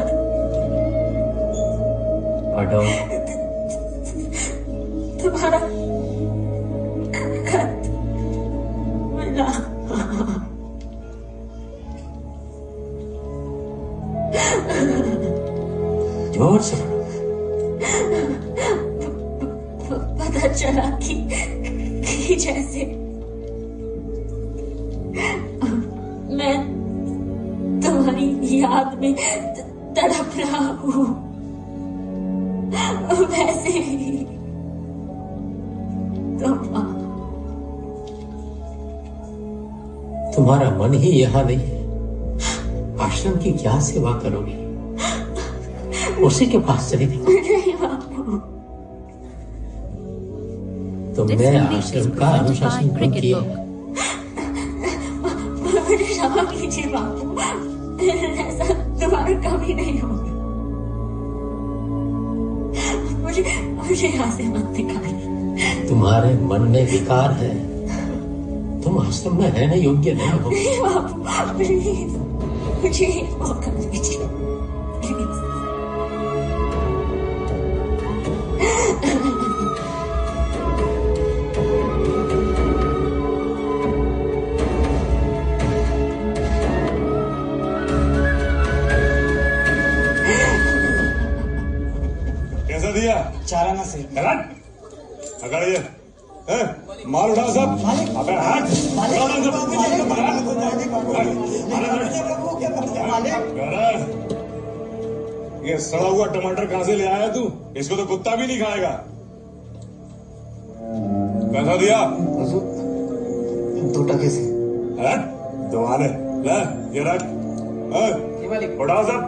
पढ़ो। तुम्हारा खत मिला। जोर से पता चला कि जैसे मैं तुम्हारी याद में तड़प रहा हूँ, वैसे ही तुम्हारा मन ही यहाँ नहीं है। आश्रम की क्या सेवा करोगी? उसी के पास चली गई। नहीं बापू, तुमने आश्रम का अनुशासन क्यों किया? मुझे क्षमा कीजिए बापू, ऐसा दोबारा कभी नहीं होगा। मुझे यहाँ से मत निकालिए। तुम्हारे मन में विकार है, तुम आश्रम में रहने योग्य नहीं हो। नहीं बापू, प्लीज मुझे एक मौका दीजिए, प्लीज। कैसा दिया? चाराना से। अगाड़िए, माल उठाओ सब। अबे हट। ये सड़ा हुआ टमाटर कहां से ले आया तू? इसको तो कुत्ता भी नहीं खाएगा। कैसा दिया? 2 टके से। हट, 2 आने ले, ये रख। उठाओ सब।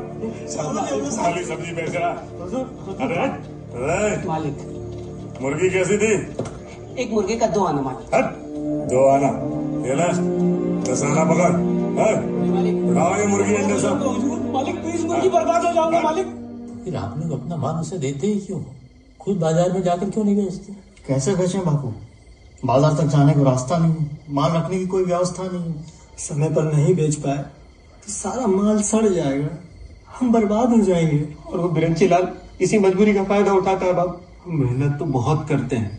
साली सब्जी बेच रहा। अरे हट। मालिक, मुर्गी कैसी थी? एक मुर्गे का 2 आना मालिक। हट, 2 आना। ये ले, 10 आना पकड़। उठाओ ये मुर्गी अंडे सब। मालिक प्लीज, मुर्गी बर्बाद हो जाऊंगा मालिक। फिर आप लोग अपना मान उसे देते ही क्यों? खुद बाजार में जाकर क्यों नहीं बेचते? कैसे बेचें बापू? बाजार तक जाने को रास्ता नहीं है, माल रखने की कोई व्यवस्था नहीं है। समय पर नहीं बेच पाए तो सारा माल सड़ जाएगा, हम बर्बाद हो जाएंगे। और वो बिरंची लाल इसी मजबूरी का फायदा उठाता है बाप। मेहनत तो बहुत करते हैं,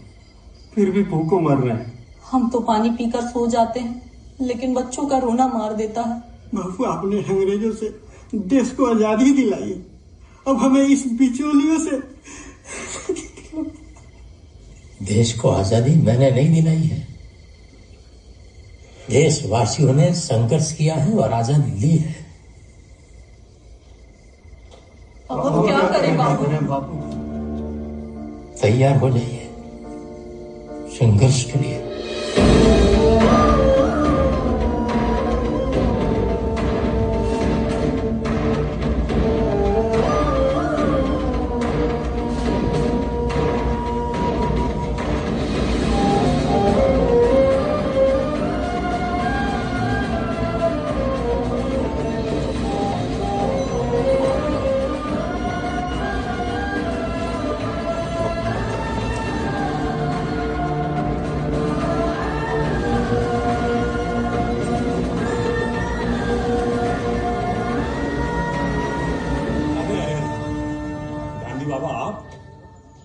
फिर भी भूखों मर रहे हैं। हम तो पानी पीकर सो जाते हैं, लेकिन बच्चों का रोना मार देता है। बापू, आपने अंग्रेजों से देश को आजादी दिलाई, अब हमें इस बिचौलियों से। देश को आजादी मैंने नहीं दिलाई है, देशवासियों ने संघर्ष किया है और आजादी ली है। अब क्या करें बापू? तैयार हो जाइए संघर्ष के लिए।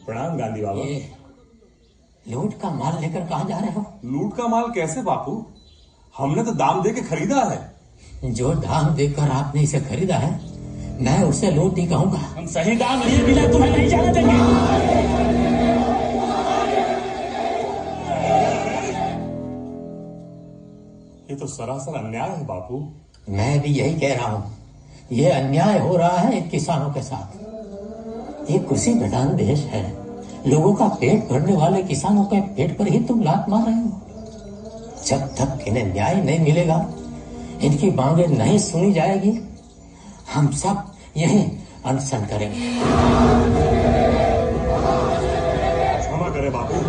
प्रणाम गांधी बाबा। लूट का माल लेकर कहाँ जा रहे हो? लूट का माल कैसे बापू? हमने तो दाम दे के खरीदा है। जो दाम देकर आपने इसे खरीदा है, मैं उसे लूट ही कहूंगा। हम सही दाम लिए बिना तुम्हें नहीं जाने देंगे। ये तो सरासर अन्याय है बापू। मैं भी यही कह रहा हूँ, ये अन्याय हो रहा है किसानों के साथ। ये कृषि प्रधान देश है, लोगों का पेट भरने वाले किसानों के पेट पर ही तुम लात मार रहे हो। जब तक इन्हें न्याय नहीं मिलेगा, इनकी मांगे नहीं सुनी जाएगी, हम सब यही अनशन करेंगे। क्षमा करे बापू।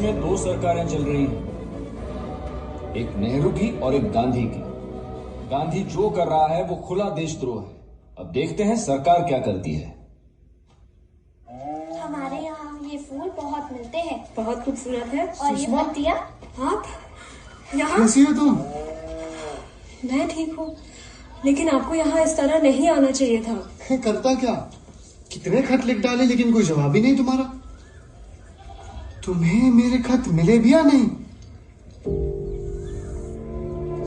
में दो सरकारें चल रही हैं, एक नेहरू की और एक गांधी की। गांधी जो कर रहा है वो खुला देशद्रोह है। अब देखते हैं सरकार क्या करती है। हमारे यहाँ ये फूल बहुत मिलते हैं, बहुत खूबसूरत है। और ये पत्तियाँ। आप यहाँ कैसी हो तुम? मैं ठीक हूँ, लेकिन आपको यहाँ इस तरह नहीं आना चाहिए था। करता क्या? कितने खत लिख डाले, लेकिन कोई जवाब ही नहीं तुम्हारा। तुम्हें मेरे खत मिले भी या नहीं?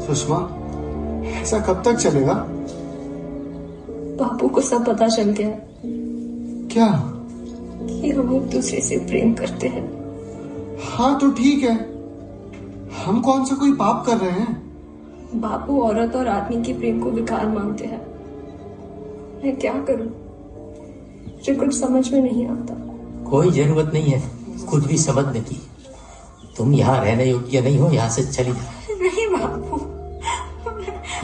सुषमा, ऐसा कब तक चलेगा? बापू को सब पता चल गया। क्या? कि हम एक दूसरे से प्रेम करते हैं। हाँ तो ठीक है, हम कौन सा कोई पाप कर रहे हैं? बापू औरत और आदमी के प्रेम को विकार मानते हैं। मैं क्या करूं, मुझे कुछ समझ में नहीं आता। कोई जरूरत नहीं है कुछ भी समझने की। तुम यहाँ रहने योग्य नहीं हो, यहाँ से चली जाओ। नहीं बापू,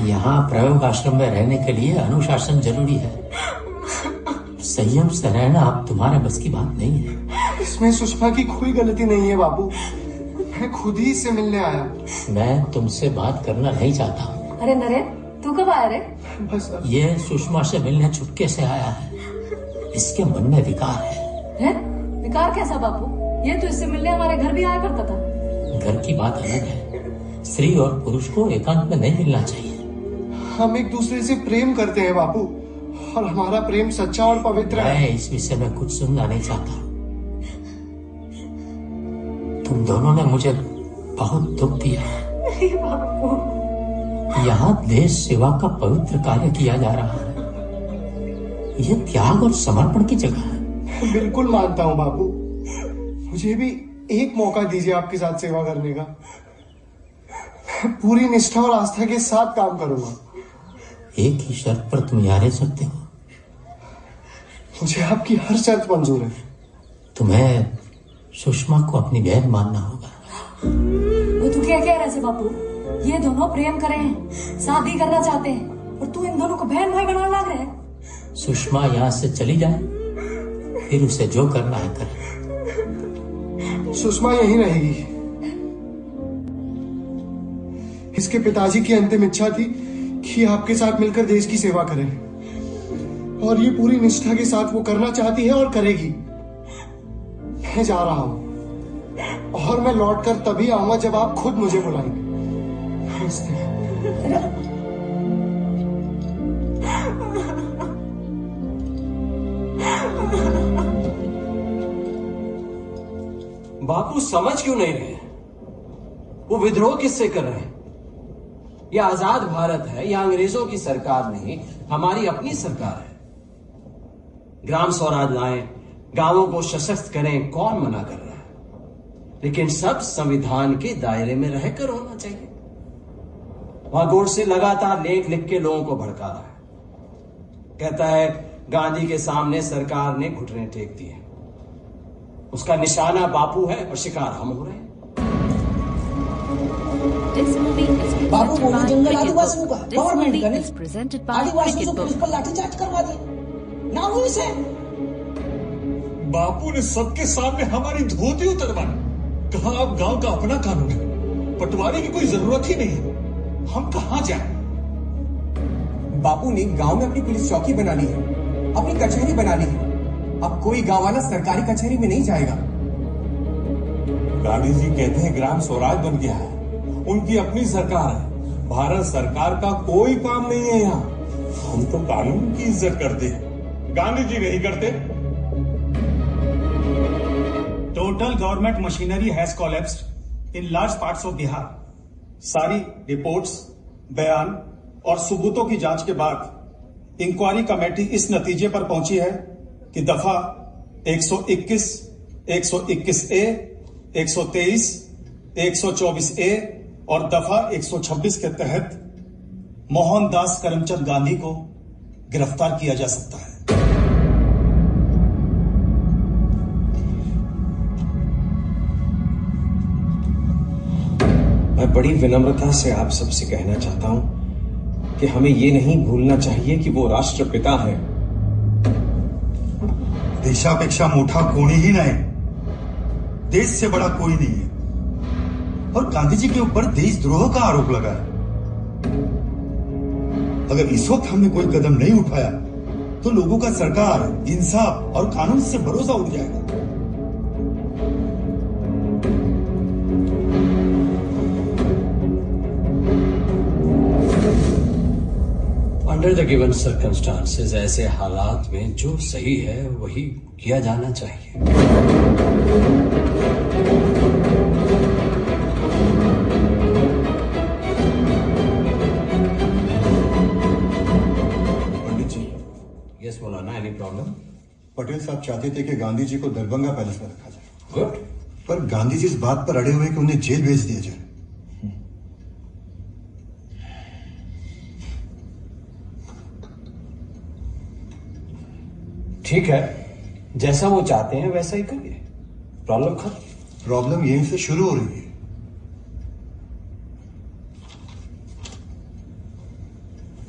यहाँ प्रयोग आश्रम में रहने के लिए अनुशासन जरूरी है। संयम से रहना अब तुम्हारे बस की बात नहीं है। इसमें सुषमा की कोई गलती नहीं है बापू, मैं खुद ही इससे मिलने आया। मैं तुमसे बात करना नहीं चाहता हूँ। अरे नरेन, तू कब आया रे? बस ये सुषमा से मिलने चुपके से आया है। इसके मन में विकार है। विकार कैसा बापू? ये तो इससे मिलने हमारे घर भी आया करता था। घर की बात अलग है, स्त्री और पुरुष को एकांत में नहीं मिलना चाहिए। हम एक दूसरे से प्रेम करते हैं बापू, और हमारा प्रेम सच्चा और पवित्र है। मैं इस विषय में कुछ सुनना नहीं चाहता। तुम दोनों ने मुझे बहुत दुख दिया। नहीं बापू, यहाँ देश सेवा का पवित्र कार्य किया जा रहा है। यह त्याग और समर्पण की जगह है। बिल्कुल मानता हूँ बापू, मुझे भी एक मौका दीजिए आपके साथ सेवा करने का। पूरी निष्ठा और आस्था के साथ काम करूंगा। एक ही शर्त पर तुम यहाँ रह सकते हो। मुझे आपकी हर शर्त मंजूर है। तुम्हें सुषमा को अपनी बहन मानना होगा। वो तू क्या कह रहा है बापू? ये दोनों प्रेम करे हैं, शादी करना चाहते हैं, और तू इन दोनों को बहन भाई बनाने लग रहे हैं। सुषमा यहाँ से चली जाए, फिर उसे जो करना है करे। सुषमा यहीं रहेगी। इसके पिताजी की अंतिम इच्छा थी कि आपके साथ मिलकर देश की सेवा करें, और ये पूरी निष्ठा के साथ वो करना चाहती है और करेगी। मैं जा रहा हूं, और मैं लौटकर तभी आऊंगा जब आप खुद मुझे बुलाएंगे। बापू समझ क्यों नहीं रहे? वो विद्रोह किससे कर रहे हैं? यह आजाद भारत है, यह अंग्रेजों की सरकार नहीं, हमारी अपनी सरकार है। ग्राम स्वराज लाएं, गांवों को सशक्त करें, कौन मना कर रहा है? लेकिन सब संविधान के दायरे में रहकर होना चाहिए। वहां गोडसे लगातार लेख लिख के लोगों को भड़का रहा है। कहता है गांधी के सामने सरकार ने घुटने टेक दिए। उसका निशाना बापू है और शिकार हम हो रहे हैं। बाबू बोलो जंगल आदिवासियों का गवर्नमेंट का नहीं, आदिवासियों को पुलिस पर लाठीचार्ज करवा दिया ना हुई से। बापू ने सबके सामने हमारी धोती उतरवाई। कहा अब गांव का अपना कानून है, पटवारी की कोई जरूरत ही नहीं है। हम कहां जाएं? बापू ने गांव में अपनी पुलिस चौकी बना ली है, अपनी कचहरी बना ली है। अब कोई गांव वाला सरकारी कचहरी में नहीं जाएगा। गांधी जी कहते हैं ग्राम स्वराज बन गया है, उनकी अपनी सरकार है। भारत सरकार का कोई काम नहीं है यहाँ। हम तो कानून की इज्जत करते हैं, गांधी जी नहीं करते। Total government machinery has collapsed in large parts of Bihar. सारी रिपोर्ट्स, बयान और सबूतों की जांच के बाद इंक्वायरी कमेटी इस नतीजे पर पहुंची है कि दफा 121, 121A, 123, 124A और दफा 126 के तहत मोहनदास करमचंद गांधी को गिरफ्तार किया जा सकता है। मैं बड़ी विनम्रता से आप सबसे कहना चाहता हूं कि हमें ये नहीं भूलना चाहिए कि वो राष्ट्रपिता है। देशापेक्षा मोठा कोणीही नाही, देश से बड़ा कोई नहीं है। और गांधी जी के ऊपर देशद्रोह का आरोप लगा है। अगर इस वक्त हमने कोई कदम नहीं उठाया तो लोगों का सरकार, इंसाफ और कानून से भरोसा उठ जाएगा। अंडर द गिवन सर्कमस्टांसेस ऐसे हालात में जो सही है वही किया जाना चाहिए। पंडित जी। यस मौलाना, एनी प्रॉब्लम? पटेल साहब चाहते थे कि गांधी जी को दरभंगा पैलेस में रखा जाए। गुड। पर गांधी जी इस बात पर अड़े हुए कि उन्हें जेल भेज दिया जाए। ठीक है, जैसा वो चाहते हैं वैसा ही करिए। प्रॉब्लम खत्म। प्रॉब्लम यहीं से शुरू हो रही है।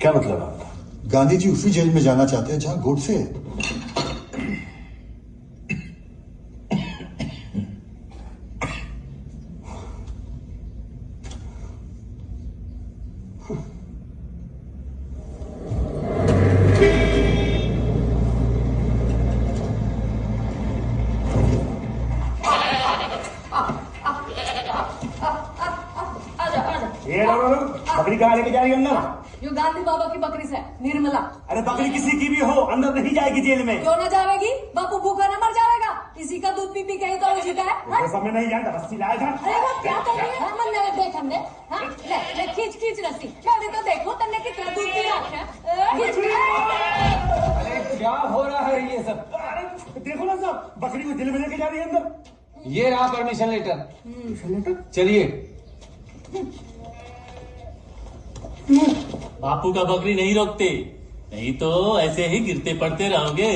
क्या मतलब आपका? गांधी जी उसी जेल में जाना चाहते हैं जहां गोडसे है। बकरी कहाँ लेके जा रही है अंदर? जो गांधी बाबा की बकरी से निर्मला। अरे बकरी किसी की भी हो, अंदर नहीं जाएगी जेल में। क्यों न जाएगी? बापू भूखा न मर जाएगा। इसी का दूध पी पी कहीं तो जीता है। समय नहीं जानता, रस्सी लाया था। अरे वो क्या कर रही है? मन ने देख हमने। हाँ ले खींच खींच रस्सी। क्या तो देखो तन्ने कितना दूध पी रखा है। अरे क्या हो रहा है ये सब? देखो ना साहब, बकरी को जेल में लेके जा रही है अंदर। ये रहा परमिशन लेटर। चलिए। बापू का बकरी नहीं रोकते, नहीं तो ऐसे ही गिरते पड़ते रहोगे।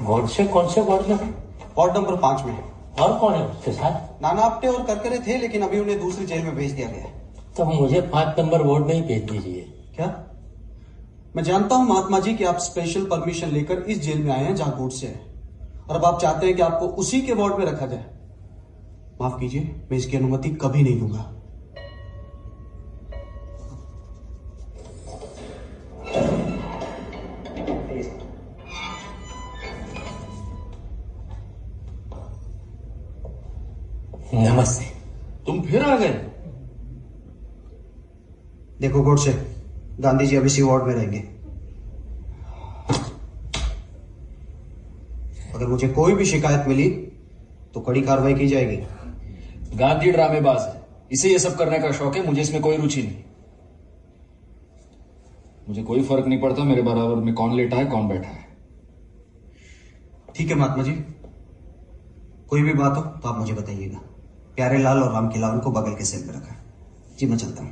गोडसे कौन से वार्ड में? वार्ड नंबर 5 में। और कौन है उसके साथ? नाना आप्टे और करकरे थे, लेकिन अभी उन्हें दूसरी जेल में भेज दिया गया है। तो मुझे 5 नंबर वार्ड में ही भेज दीजिए। क्या? मैं जानता हूं महात्मा जी कि आप स्पेशल परमिशन लेकर इस जेल में आए हैं जहां गोडसे है, और अब आप चाहते हैं कि आपको उसी के वार्ड में रखा जाए। माफ कीजिए, मैं इसकी अनुमति कभी नहीं दूंगा। नमस्ते। तुम फिर आ गए? देखो गोडसे, गांधी जी अब इसी वार्ड में रहेंगे। अगर मुझे कोई भी शिकायत मिली तो कड़ी कार्रवाई की जाएगी। गांधी ड्रामेबाज है, इसे ये सब करने का शौक है, मुझे इसमें कोई रुचि नहीं। मुझे कोई फर्क नहीं पड़ता मेरे बराबर में कौन लेटा है कौन बैठा है। ठीक है महात्मा जी, कोई भी बात हो तो आप मुझे बताइएगा। प्यारे लाल और राम खिलावन को बगल के सेल में रखा है। जी मैं चलता हूं।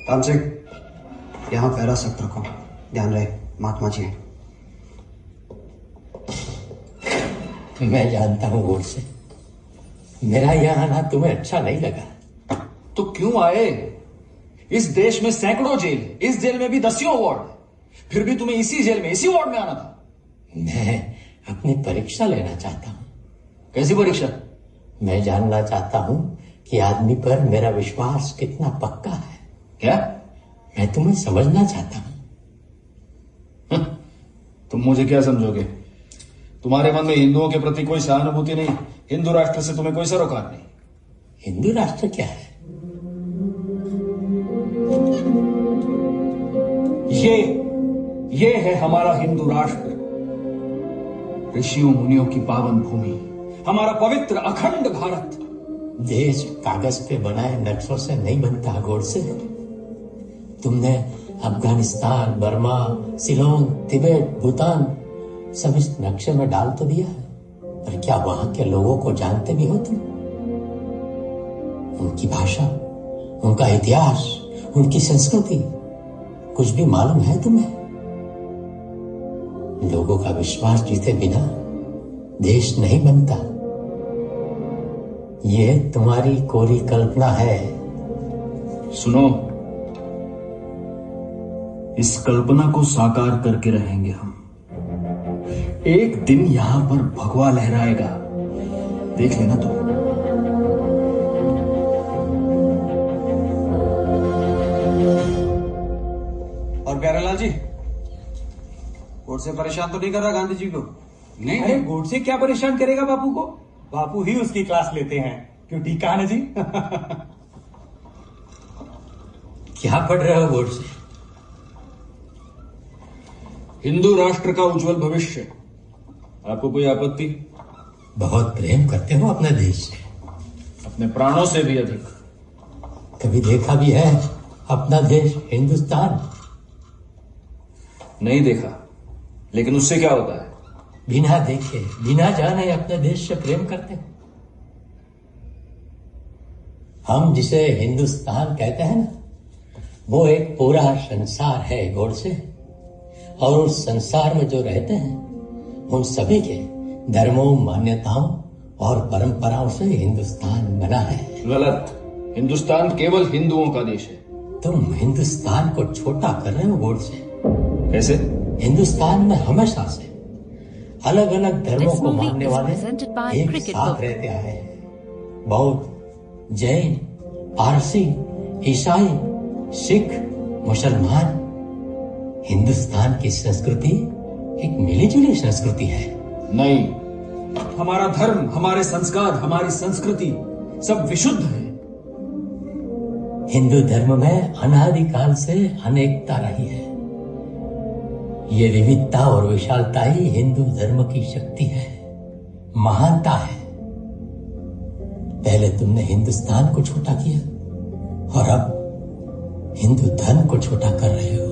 राम सिंह, यहां पहरा सख्त रखो, ध्यान रहे महात्मा जी हैं। मैं जानता हूं गोडसे, मेरा यहां आना तुम्हें अच्छा नहीं लगा। तो क्यों आए? इस देश में सैकड़ों जेल है, इस जेल में भी दसियों वार्ड है, फिर भी तुम्हें इसी जेल में इसी वार्ड में आना था। मैं अपनी परीक्षा लेना चाहता हूं। कैसी परीक्षा? मैं जानना चाहता हूं कि आदमी पर मेरा विश्वास कितना पक्का है। क्या? मैं तुम्हें समझना चाहता हूं। तुम मुझे क्या समझोगे? तुम्हारे मन में हिंदुओं के प्रति कोई सहानुभूति नहीं, हिंदू राष्ट्र से तुम्हें कोई सरोकार नहीं। हिंदू राष्ट्र क्या है? ये है हमारा हिंदू राष्ट्र, ऋषियों मुनियों की पावन भूमि, हमारा पवित्र अखंड भारत। देश कागज पे बनाए नक्शों से नहीं बनता गोडसे। तुमने अफगानिस्तान, बर्मा, सिलोन, तिब्बत, भूटान सब इस नक्शे में डाल तो दिया है, पर क्या वहां के लोगों को जानते भी हो तुम? उनकी भाषा, उनका इतिहास, उनकी संस्कृति कुछ भी मालूम है तुम्हें? लोगों का विश्वास जीते बिना देश नहीं बनता। ये तुम्हारी कोरी कल्पना है। सुनो, इस कल्पना को साकार करके रहेंगे हम। एक दिन यहां पर भगवा लहराएगा, देख लेना तुम। और प्यारेलाल जी, गोडसे परेशान तो नहीं कर रहा गांधी जी को? नहीं, अरे गोडसे क्या परेशान करेगा बापू को? बापू ही उसकी क्लास लेते हैं। क्यों, ठीक है ना जी? क्या पढ़ रहे हो गोडसे? हिंदू राष्ट्र का उज्जवल भविष्य। आपको कोई आपत्ति? बहुत प्रेम करते हो अपने देश से, अपने प्राणों से भी अधिक। कभी देखा भी है अपना देश हिंदुस्तान? नहीं देखा, लेकिन उससे क्या होता है? बिना देखे, बिना जाने अपने देश से प्रेम करते हैं। हम जिसे हिंदुस्तान कहते हैं ना, वो एक पूरा संसार है गोडसे, और उस संसार में जो रहते हैं उन सभी के धर्मों, मान्यताओं और परंपराओं से हिंदुस्तान बना है। गलत। हिंदुस्तान केवल हिंदुओं का देश है। तुम हिंदुस्तान को छोटा कर रहे हो गोडसे। कैसे? हिंदुस्तान में हमेशा से अलग अलग धर्मों को मानने वाले एक साथ रहते आए हैं। बौद्ध, जैन, पारसी, ईसाई, सिख, मुसलमान। हिंदुस्तान की संस्कृति एक मिलीजुली संस्कृति है। नहीं, हमारा धर्म, हमारे संस्कार, हमारी संस्कृति सब विशुद्ध है। हिंदू धर्म में अनादिकाल से अनेकता रही है। ये विविधता और विशालता ही हिंदू धर्म की शक्ति है, महानता है। पहले तुमने हिंदुस्तान को छोटा किया और अब हिंदू धर्म को छोटा कर रहे हो।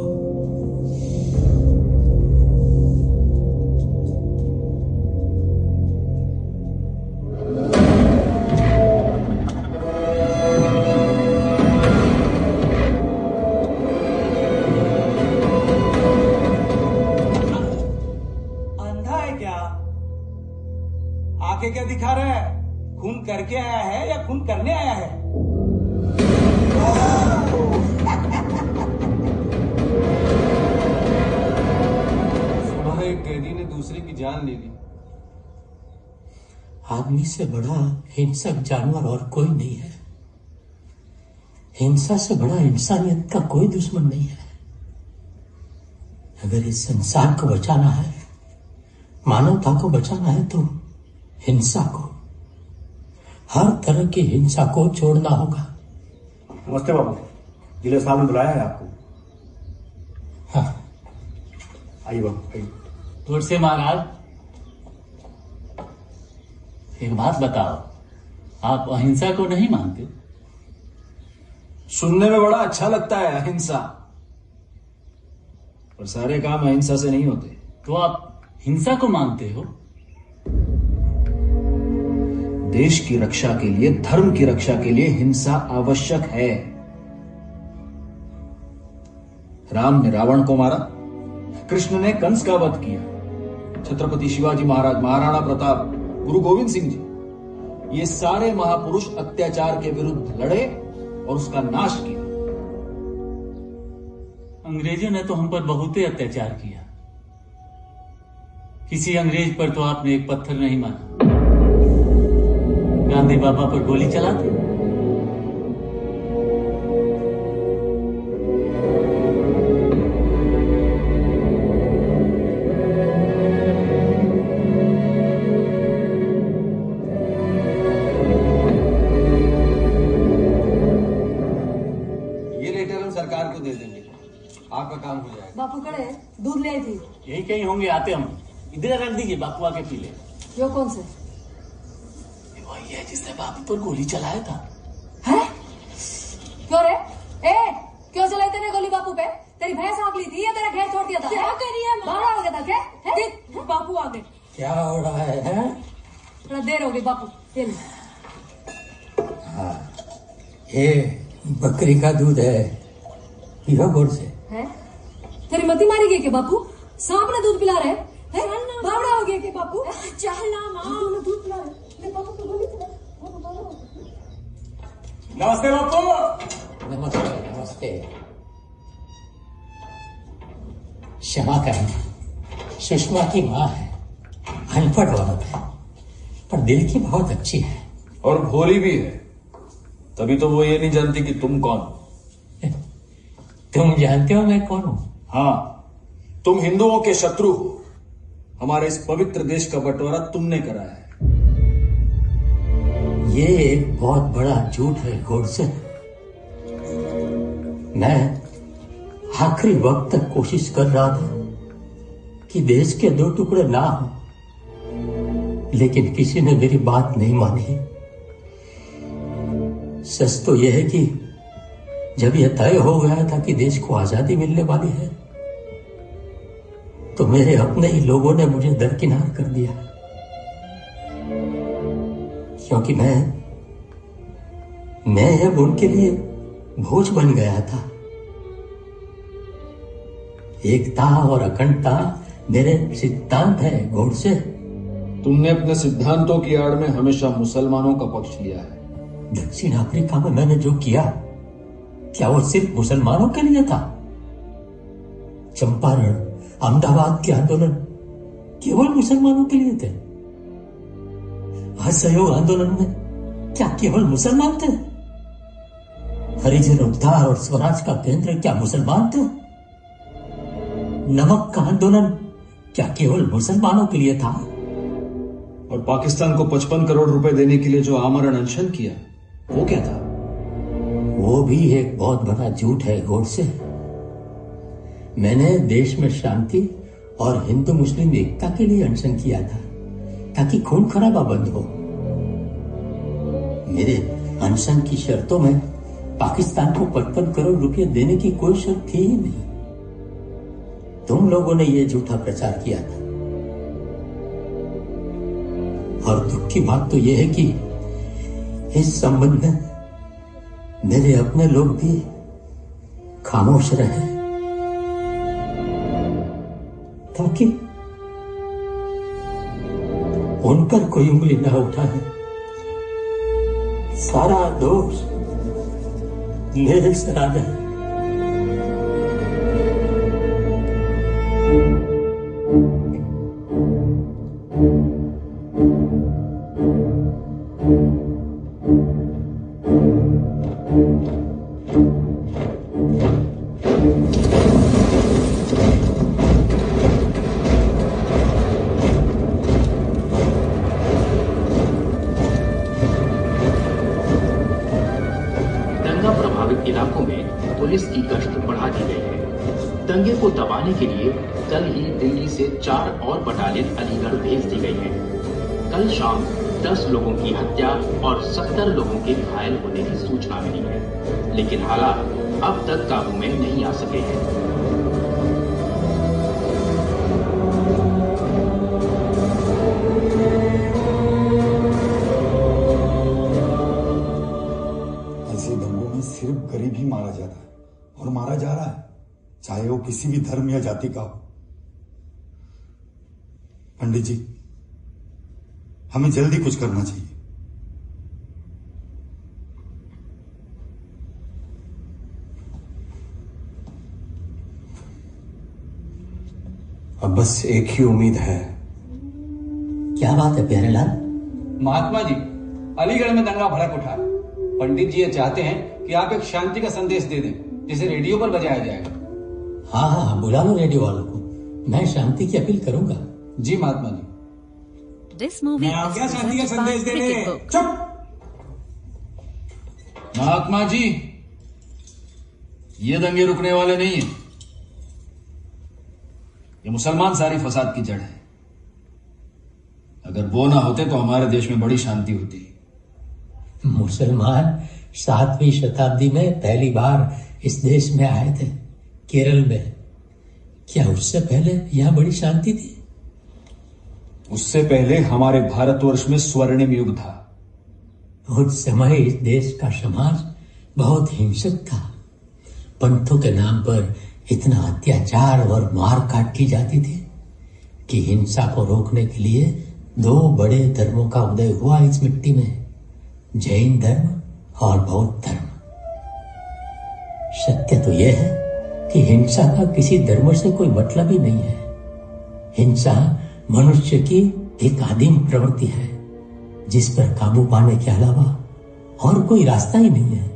करके आया है या खून करने आया है? सुबह एक कैदी ने दूसरे की जान ले ली। आदमी से बड़ा हिंसक जानवर और कोई नहीं है। हिंसा से बड़ा इंसानियत का कोई दुश्मन नहीं है। अगर इस संसार को बचाना है, मानवता को बचाना है, तो हिंसा को, हर तरह की हिंसा को छोड़ना होगा। नमस्ते बाबू, जिले साहब ने बुलाया है आपको। हाँ, आइए बाबू, आइए। दूर से महाराज, एक बात बताओ, आप अहिंसा को नहीं मानते? सुनने में बड़ा अच्छा लगता है अहिंसा, पर सारे काम अहिंसा से नहीं होते। तो आप हिंसा को मानते हो? देश की रक्षा के लिए, धर्म की रक्षा के लिए हिंसा आवश्यक है। राम ने रावण को मारा, कृष्ण ने कंस का वध किया, छत्रपति शिवाजी महाराज, महाराणा प्रताप, गुरु गोविंद सिंह जी, ये सारे महापुरुष अत्याचार के विरुद्ध लड़े और उसका नाश किया। अंग्रेजों ने तो हम पर बहुत ही अत्याचार किया। किसी अंग्रेज पर तो आपने एक पत्थर नहीं मारा। गांधी बाबा पर गोली चला दी। ये लेटर हम सरकार को दे देंगे, आपका काम हो जाएगा। बापू कड़े दूध ले आई थी। यही कहीं होंगे, आते हम। इधर रख दीजिए, बापू आके पी ले। यो कौन से? वही है जिसने बापू पर गोली चलाया था। है? क्यों रे? क्यों चलाई तेरे गोली बापू पे? तेरी भैंस आंक ली थी या तेरा घेर छोड़ दिया था? क्या कर रही है? बाहर हो गया था क्या? बापू आ गए। क्या हो रहा है? थोड़ा देर हो गई बापू, ये ले। हाँ, ये बकरी का दूध है, पियो गौर से। है? तेरी मती मारी गई के बापू? सांप ने दूध पिला रहे हैं? बावड़ा हो गया के बापू? चलना माँ, दूध पिला रहे। बापू को गोली पिला। नमस्ते बापू। नमस्ते, नमस्ते। क्षमा करना, सुषमा की माँ है, अनपढ़ औरत है, पर दिल की बहुत अच्छी है। और भोली भी है, तभी तो वो ये नहीं जानती कि तुम कौन हो। तुम जानते हो मैं कौन हूं? हाँ, तुम हिंदुओं के शत्रु हो। हमारे इस पवित्र देश का बंटवारा तुमने कराया है। ये एक बहुत बड़ा झूठ है गोडसे। मैं आखिरी वक्त तक कोशिश कर रहा था कि देश के दो टुकड़े ना हो, लेकिन किसी ने मेरी बात नहीं मानी। सच तो यह है कि जब यह तय हो गया था कि देश को आजादी मिलने वाली है, तो मेरे अपने ही लोगों ने मुझे दरकिनार कर दिया, क्योंकि मैं अब उनके लिए बोझ बन गया था। एकता और अखंडता मेरे सिद्धांत है गोडसे। तुमने अपने सिद्धांतों की आड़ में हमेशा मुसलमानों का पक्ष लिया है। दक्षिण अफ्रीका में मैंने जो किया, क्या वो सिर्फ मुसलमानों के लिए था? चंपारण, अहमदाबाद के आंदोलन केवल मुसलमानों के लिए थे? असहयोग आंदोलन में क्या केवल मुसलमान थे? हरिजन उद्धार और स्वराज का केंद्र क्या मुसलमान थे? नमक का आंदोलन क्या केवल मुसलमानों के लिए था? और पाकिस्तान को 55 करोड़ रुपए देने के लिए जो आमरण अनशन किया, वो क्या था? वो भी एक बहुत बड़ा झूठ है गोडसे। मैंने देश में शांति और हिंदू मुस्लिम एकता के लिए अनशन किया था, ताकि खून खराबा बंद हो। मेरे अनशन की शर्तों में पाकिस्तान को 55 करोड़ रुपए देने की कोई शर्त थी ही नहीं। तुम लोगों ने यह झूठा प्रचार किया था। और दुख की बात तो यह है कि इस संबंध में मेरे अपने लोग भी खामोश रहे, ताकि उन पर कोई उंगली न उठाए। सारा दोष मेरे सर आ गया। दंगा प्रभावित इलाकों में पुलिस की गश्त बढ़ा दी गई है। दंगे को दबाने के लिए कल ही दिल्ली से 4 और बटालियन अलीगढ़ भेज दी गई है। कल शाम 10 लोगों की हत्या और 70 लोगों के घायल होने की सूचना मिली है, लेकिन हालात अब तक काबू में नहीं आ सके हैं। ऐसे दंगों में सिर्फ गरीब ही मारा जाता है, और मारा जा रहा है, चाहे वो किसी भी धर्म या जाति का हो। पंडित जी, हमें जल्दी कुछ करना चाहिए। अब बस एक ही उम्मीद है। क्या बात है प्यारेलाल? महात्मा जी, अलीगढ़ में दंगा भड़क उठा। पंडित जी ये चाहते हैं कि आप एक शांति का संदेश दे दें, जिसे रेडियो पर बजाया जाएगा। हाँ हाँ, बुला लो रेडियो वालों को। मैं शांति की अपील करूंगा। जी महात्मा जी। मैं आ गया शांति का संदेश देने। चुप। महात्मा जी, ये दंगे रुकने वाले नहीं है। ये मुसलमान सारी फसाद की जड़ है। अगर वो ना होते तो हमारे देश में बड़ी शांति होती। मुसलमान 7वीं शताब्दी में पहली बार इस देश में आए थे, केरल में। क्या उससे पहले यहां बड़ी शांति थी? उससे पहले हमारे भारतवर्ष में स्वर्णिम युग था। उस समय इस देश का समाज बहुत हिंसक था। पंथों के नाम पर इतना अत्याचार और मार काट की जाती थी कि हिंसा को रोकने के लिए 2 बड़े धर्मों का उदय हुआ इस मिट्टी में, जैन धर्म और बौद्ध धर्म। सत्य तो यह है कि हिंसा का किसी धर्म से कोई मतलब ही नहीं है। हिंसा मनुष्य की एक आदिम प्रवृत्ति है, जिस पर काबू पाने के अलावा और कोई रास्ता ही नहीं है।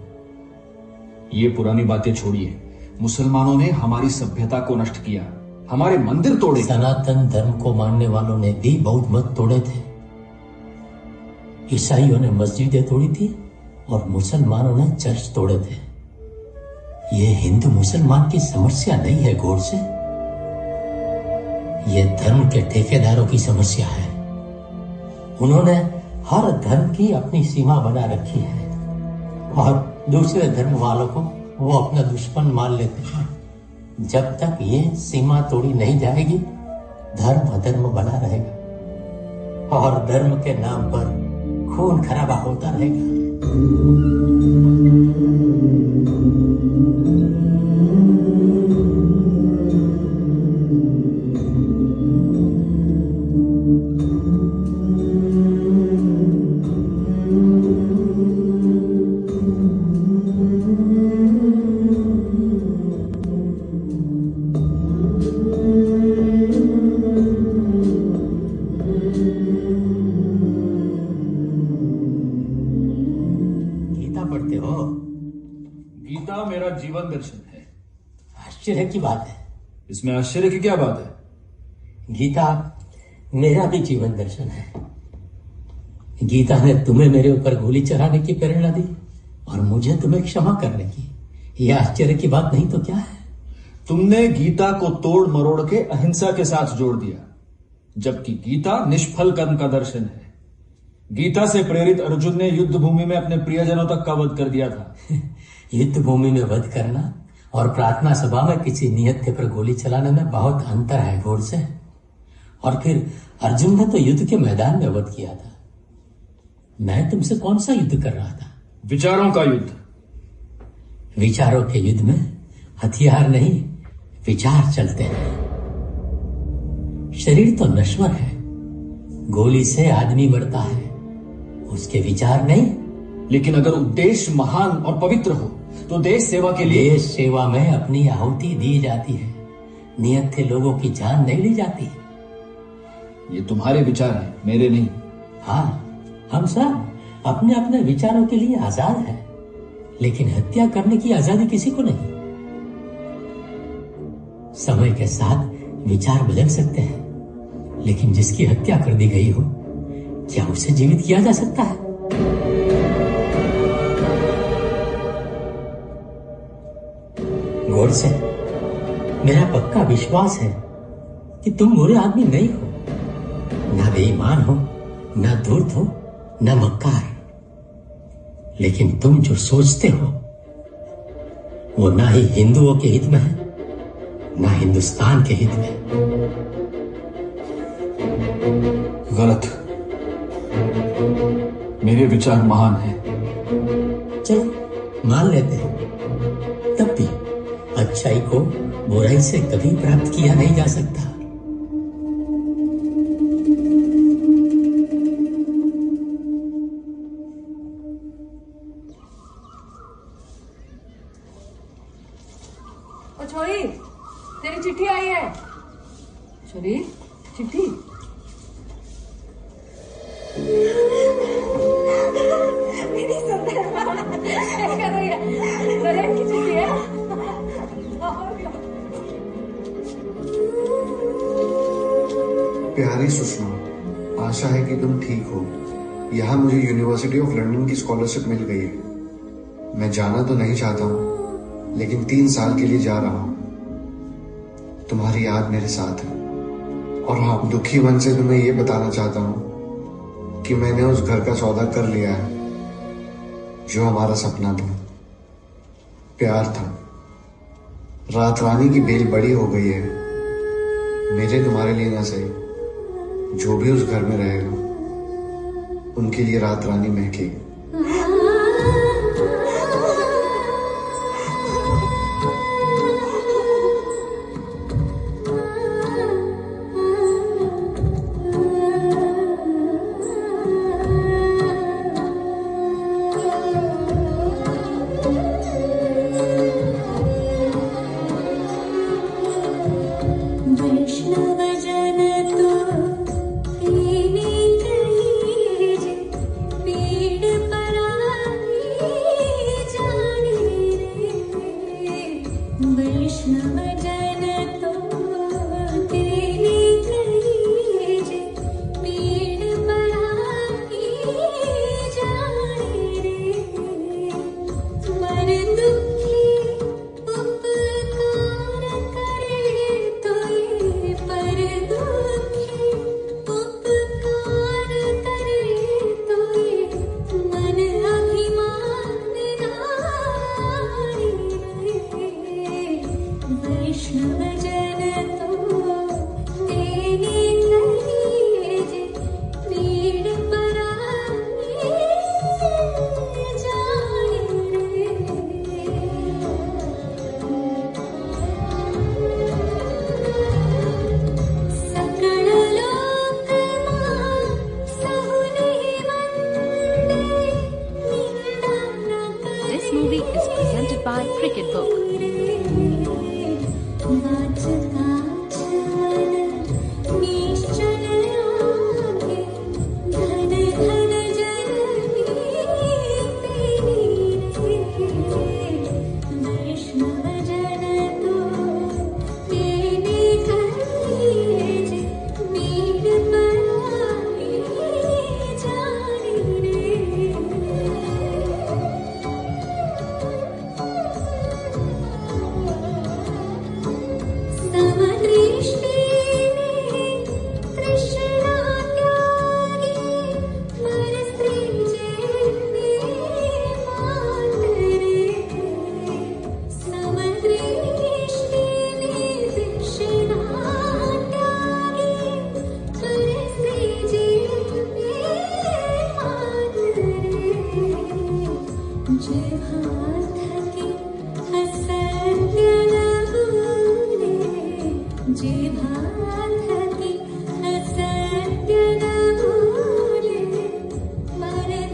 ये पुरानी बातें छोड़िए। मुसलमानों ने हमारी सभ्यता को नष्ट किया, हमारे मंदिर तोड़े। सनातन धर्म को मानने वालों ने भी बहुत मत तोड़े थे। ईसाइयों ने मस्जिदें तोड़ी थी और मुसलमानों ने चर्च तोड़े थे। ये हिंदू मुसलमान की समस्या नहीं है गौर से, ये धर्म के ठेकेदारों की समस्या है। उन्होंने हर धर्म की अपनी सीमा बना रखी है और दूसरे धर्म वालों को वो अपना दुश्मन मान लेते हैं। जब तक ये सीमा तोड़ी नहीं जाएगी, धर्म अधर्म बना रहेगा और धर्म के नाम पर खून खराबा होता रहेगा। जीवन दर्शन है। आश्चर्य की बात है। इसमें आश्चर्य की क्या बात है? गीता मेरा भी जीवन दर्शन है। गीता ने तुम्हें मेरे ऊपर गोली चलाने की प्रेरणा दी और मुझे तुम्हें क्षमा करने की। यह आश्चर्य की बात नहीं तो क्या है? तुमने गीता को तोड़ मरोड़ के अहिंसा के साथ जोड़ दिया, जबकि गीता निष्फल कर्म का दर्शन है। गीता से प्रेरित अर्जुन ने युद्ध भूमि में अपने प्रियजनों तक का वध कर दिया था। युद्ध भूमि में वध करना और प्रार्थना सभा में किसी नियत पर गोली चलाने में बहुत अंतर है गौर से। और फिर अर्जुन ने तो युद्ध के मैदान में वध किया था। मैं तुमसे कौन सा युद्ध कर रहा था? विचारों का युद्ध। विचारों के युद्ध में हथियार नहीं, विचार चलते हैं। शरीर तो नश्वर है, गोली से आदमी मरता है, उसके विचार नहीं, लेकिन अगर उद्देश्य महान और पवित्र हो तो देश सेवा के लिए देश सेवा में अपनी आहुति दी जाती है, नियत थे लोगों की जान नहीं ली जाती। ये तुम्हारे विचार हैं, मेरे नहीं। हाँ, हम सब अपने अपने विचारों के लिए आजाद हैं, लेकिन हत्या करने की आजादी किसी को नहीं। समय के साथ विचार बदल सकते हैं, लेकिन जिसकी हत्या कर दी गई हो, क्या उसे जीवित किया जा सकता है? गोडसे, मेरा पक्का विश्वास है कि तुम बुरे आदमी नहीं हो, ना बेईमान हो, ना धूर्त हो, ना मक्कार, लेकिन तुम जो सोचते हो वो ना ही हिंदुओं के हित में है, ना हिंदुस्तान के हित में। गलत। मेरे विचार महान हैं। चलो मान लेते हैं, तब भी अच्छाई को बुराई से कभी प्राप्त किया नहीं जा सकता। ओ छोरी, तेरी चिट्ठी आई है। छोरी, चिट्ठी। मेरी सुंदर माँ, क्या कर रही है? नरेन की चिट्ठी है। प्यारी सुषमा, आशा है कि तुम ठीक हो। यहाँ मुझे यूनिवर्सिटी ऑफ लंदन की स्कॉलरशिप मिल गई है। मैं जाना तो नहीं चाहता हूँ, लेकिन 3 साल के लिए जा रहा हूँ। तुम्हारी याद मेरे साथ है, और हाँ, दुखी मन से तुम्हें ये बताना चाहता हूँ कि मैंने उस घर का सौदा कर लिया है जो हमारा सपना था, प्यार था। रात रानी की बेल बड़ी हो गई है। मेरे तुम्हारे लिए ना सही, जो भी उस घर में रहेगा उनके लिए रात रानी महकेगी।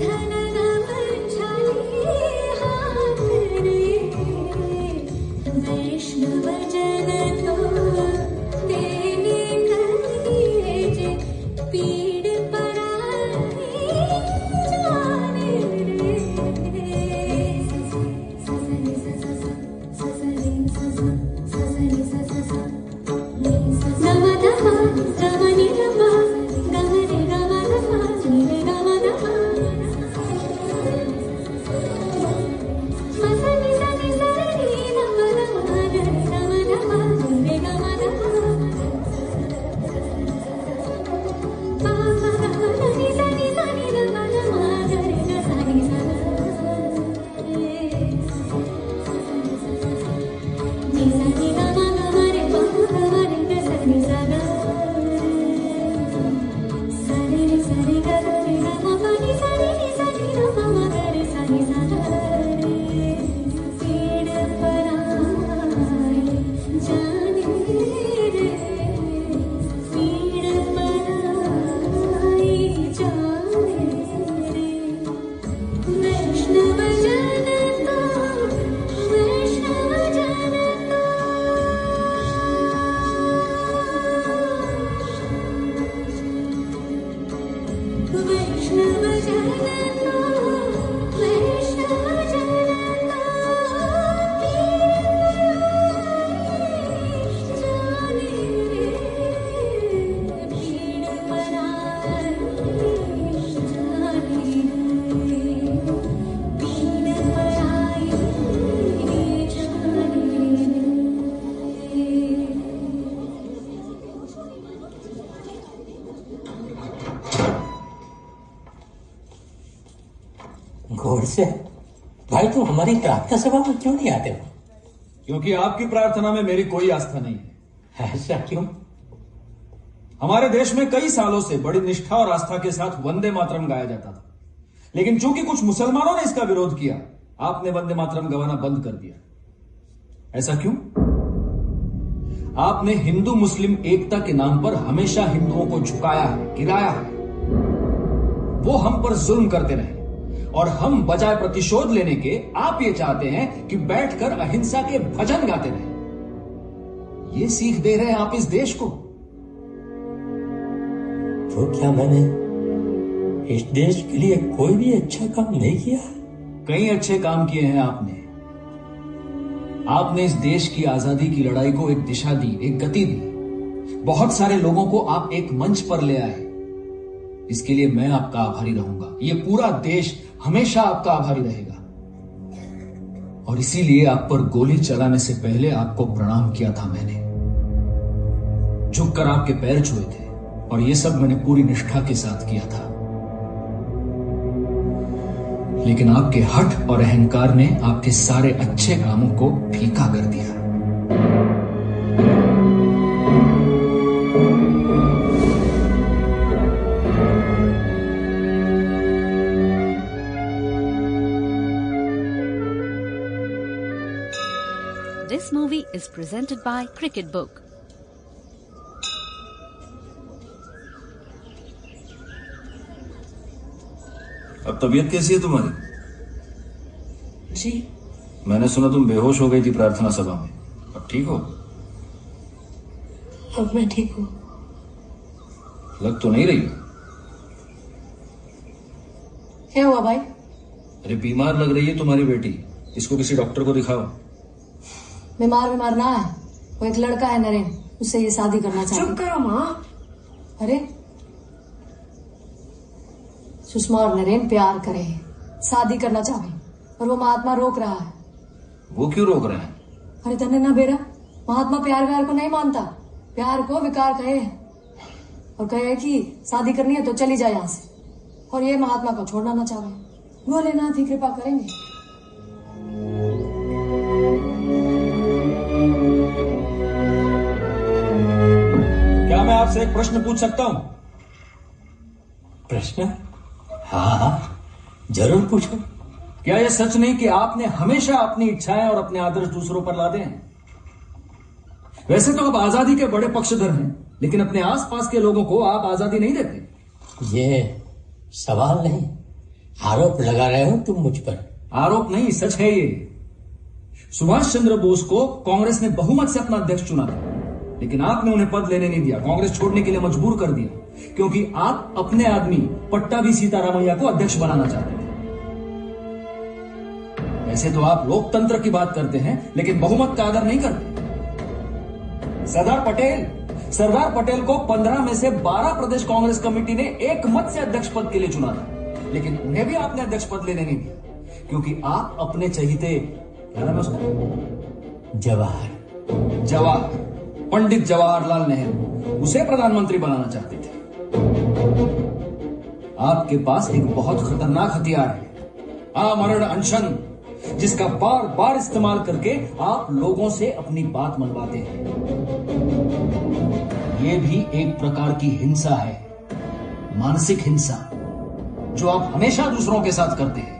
धन न गोडसे भाई तुम हमारी प्रार्थना सभा में क्यों नहीं आते हो? क्योंकि आपकी प्रार्थना में मेरी कोई आस्था नहीं है। ऐसा क्यों? हमारे देश में कई सालों से बड़ी निष्ठा और आस्था के साथ वंदे मातरम गाया जाता था, लेकिन चूंकि कुछ मुसलमानों ने इसका विरोध किया, आपने वंदे मातरम गवाना बंद कर दिया। ऐसा क्यों? आपने हिंदू मुस्लिम एकता के नाम पर हमेशा हिंदुओं को झुकाया है, गिराया है। वो हम पर जुल्म करते रहे और हम बजाय प्रतिशोध लेने के आप ये चाहते हैं कि बैठकर अहिंसा के भजन गाते रहे। ये सीख दे रहे हैं आप इस देश को। तो क्या मैंने इस देश के लिए कोई भी अच्छा काम नहीं किया? कई अच्छे काम किए हैं आपने। आपने इस देश की आजादी की लड़ाई को एक दिशा दी, एक गति दी। बहुत सारे लोगों को आप एक मंच पर ले आए। इसके लिए मैं आपका आभारी रहूंगा। ये पूरा देश हमेशा आपका आभारी रहेगा। और इसीलिए आप पर गोली चलाने से पहले आपको प्रणाम किया था मैंने, झुककर आपके पैर छुए थे। और ये सब मैंने पूरी निष्ठा के साथ किया था। लेकिन आपके हठ और अहंकार ने आपके सारे अच्छे कामों को फीका कर दिया। This movie is presented by Cricket Book. अब तबीयत कैसी है तुम्हारी? जी मैंने सुना तुम बेहोश हो गई थी प्रार्थना सभा में। अब ठीक हो? अब मैं ठीक हूँ। लग तो नहीं रही हो। क्या हुआ भाई? अरे बीमार लग रही है तुम्हारी बेटी, इसको किसी डॉक्टर को दिखाओ। बीमार ना है, वो एक लड़का है नरेन, उससे ये शादी करना चाहती। चुप करो माँ। अरे सुषमा और नरेन प्यार करे, शादी करना चाहे, और वो महात्मा रोक रहा है। वो क्यों रोक रहे हैं? अरे तने ना बेरा, महात्मा प्यार व्यार को नहीं मानता, प्यार को विकार कहे और कहे कि शादी करनी है तो चली जाए यहाँ से, और ये महात्मा को छोड़ना ना चाहे। भोलेनाथ ही कृपा करेंगे। क्या मैं आपसे एक प्रश्न पूछ सकता हूं? प्रश्न? हाँ जरूर पूछो। क्या यह सच नहीं कि आपने हमेशा अपनी इच्छाएं और अपने आदर्श दूसरों पर लादे हैं? वैसे तो आप आजादी के बड़े पक्षधर हैं, लेकिन अपने आसपास के लोगों को आप आजादी नहीं देते। ये सवाल नहीं, आरोप लगा रहे हो तुम मुझ पर। आरोप नहीं, सच है ये। सुभाष चंद्र बोस को कांग्रेस ने बहुमत से अपना अध्यक्ष चुना था, लेकिन आपने उन्हें पद लेने नहीं दिया, कांग्रेस छोड़ने के लिए मजबूर कर दिया, क्योंकि आप अपने आदमी पट्टाभी सीतारामैया को अध्यक्ष बनाना चाहते थे। ऐसे तो आप लोकतंत्र की बात करते हैं, लेकिन बहुमत का आदर नहीं करते। सरदार पटेल को 15 में से 12 प्रदेश कांग्रेस कमेटी ने एक मत से अध्यक्ष पद के लिए चुना था, लेकिन उन्हें भी आपने अध्यक्ष पद लेने नहीं दिया, क्योंकि आप अपने चहीते, क्या नाम है उसका, जवाहर पंडित जवाहरलाल नेहरू, उसे प्रधानमंत्री बनाना चाहते थे। आपके पास एक बहुत खतरनाक हथियार है, आमरण अनशन, जिसका बार बार इस्तेमाल करके आप लोगों से अपनी बात मनवाते हैं। यह भी एक प्रकार की हिंसा है, मानसिक हिंसा, जो आप हमेशा दूसरों के साथ करते हैं।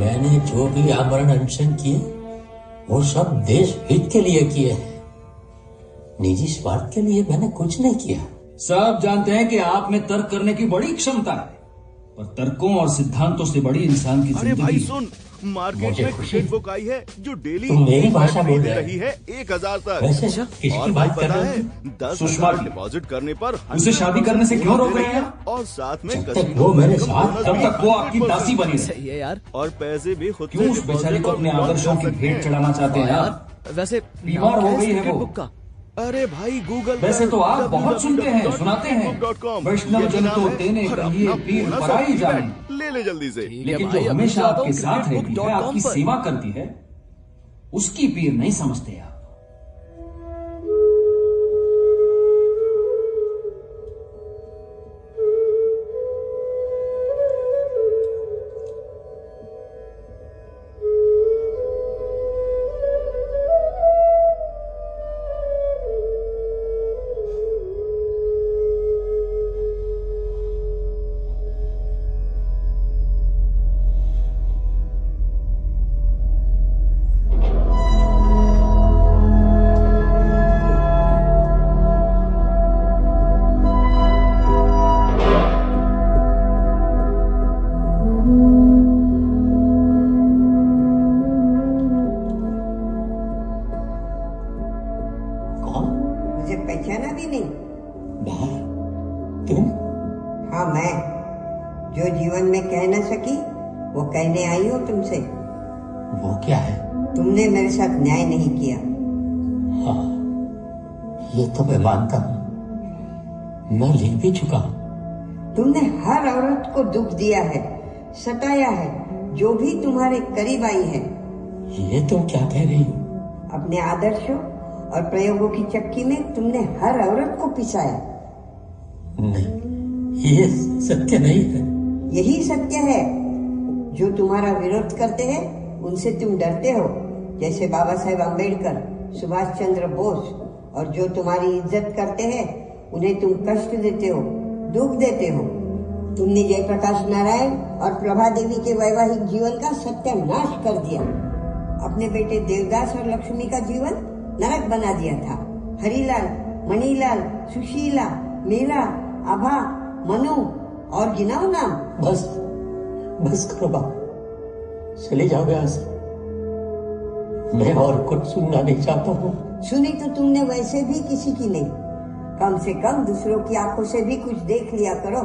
मैंने जो भी आमरण अनशन किए वो सब देश हित के लिए किए हैं, निजी स्वार्थ के लिए मैंने कुछ नहीं किया। सब जानते हैं कि आप में तर्क करने की बड़ी क्षमता है, पर तर्कों और सिद्धांतों से बड़ी इंसान की जिंदगी। अरे भाई सुन, मार्केट में क्रिकेट बुक आई है जो डेली तुम मेरी भाषा बोल दे रही है 1000 तक। किसकी और बात कर पता रहे है हो? 10,000 डिपॉजिट करने पर उसे शादी करने से क्यों रोक रहे हैं? और साथ में वो मेरे साथ, तब तक वो आपकी दासी बनी रहे। सही है यार, और पैसे भी खुद क्यों उस बेचारी को अपने आदर्शों की भेंट चढ़ाना चाहते हैं यार? वैसे बीमार हो गई है वो। अरे भाई गूगल वैसे तो आप बहुत सुनते हैं, सुनाते हैं, वैष्णव जन तो तेने कहिए पीर पराई जाने, ले जल्दी से। लेकिन जो हमेशा आपके साथ रहती है, आपकी सेवा करती है, उसकी पीर नहीं समझते आप। मुझे पहचाना भी नहीं? तुम? हाँ, मैं जो जीवन में कह न सकी वो कहने आई हूँ तुमसे। वो क्या है? तुमने मेरे साथ न्याय नहीं किया। हाँ, ये तो मैं मानता हूँ, मैं लिख भी चुका हूँ। तुमने हर औरत को दुख दिया है, सताया है, जो भी तुम्हारे करीब आई है। ये तुम क्या कह रही हो? अपने आदर्शों और प्रयोगों की चक्की में तुमने हर औरत को पिसाया। नहीं, ये सत्य नहीं है। यही सत्य है। जो तुम्हारा विरोध करते हैं उनसे तुम डरते हो, जैसे बाबा साहेब अम्बेडकर, सुभाष चंद्र बोस। और जो तुम्हारी इज्जत करते हैं उन्हें तुम कष्ट देते हो, दुख देते हो। तुमने जयप्रकाश नारायण और प्रभा देवी के वैवाहिक जीवन का सत्यानाश कर दिया। अपने बेटे देवदास और लक्ष्मी का जीवन नरक बना दिया था। हरीलाल, मणिलाल, सुशीला, मीरा, आभा, मनु और गिनाओ नाम। बस करो बाबू, चले जाओ यहाँ से। मैं और कुछ सुनना नहीं चाहता हूँ। सुनी तो तुमने वैसे भी किसी की नहीं। कम से कम दूसरों की आंखों से भी कुछ देख लिया करो।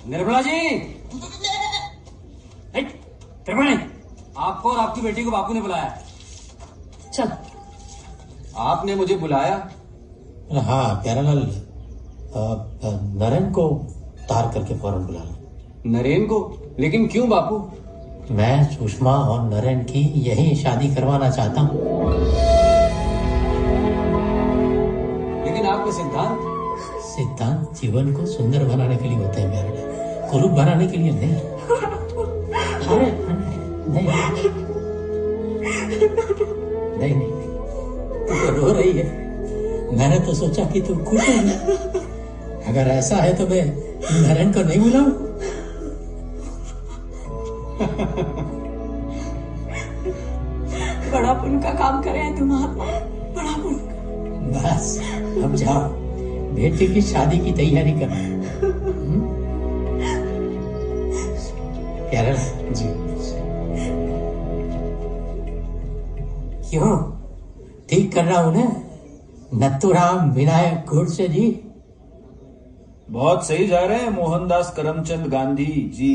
निर्मला जी, त्रिवेणी, आपको और आपकी बेटी को बापू ने बुलाया है। चल। आपने मुझे बुलाया? हाँ प्यारालाल, नरेन को तार करके फौरन बुला लो। नरेन को? लेकिन क्यों बापू? मैं सुषमा और नरेन की यही शादी करवाना चाहता हूँ। लेकिन आपके सिद्धांत जीवन को सुंदर बनाने के लिए होते हैं प्यारालाल, कुरूप बनाने के लिए नहीं। अरे नहीं, तू तो रो रही है। मैंने तो सोचा कि तू खुश है। अगर ऐसा है तो मैं नरेन को नहीं बुलाऊं? बड़ा पुण्य का काम करे हैं तुम आप, बड़ा पुण्य। बस अब जाओ, बेटी की शादी की तैयारी करना। प्यारालाल जी, क्यों ठीक कर रहा हूं ना नथुराम विनायक गोडसे जी? बहुत सही जा रहे हैं Mohandas Karamchand Gandhi ji.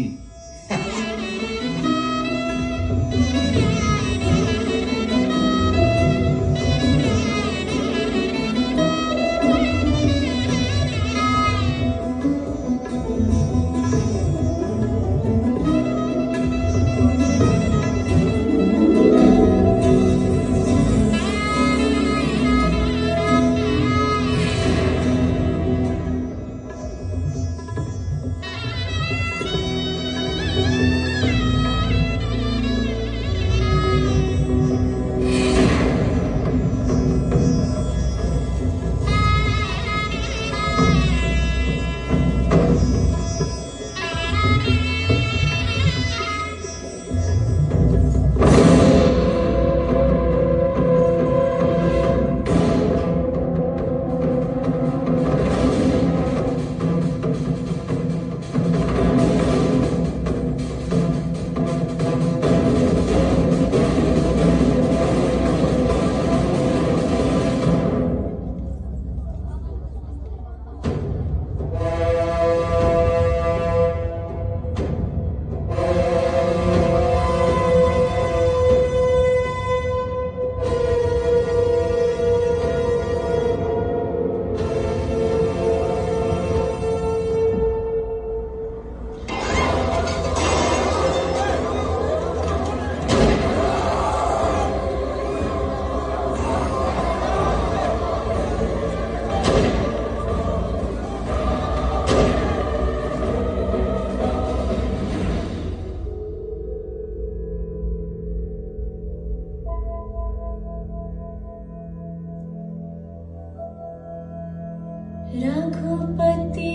Raghupati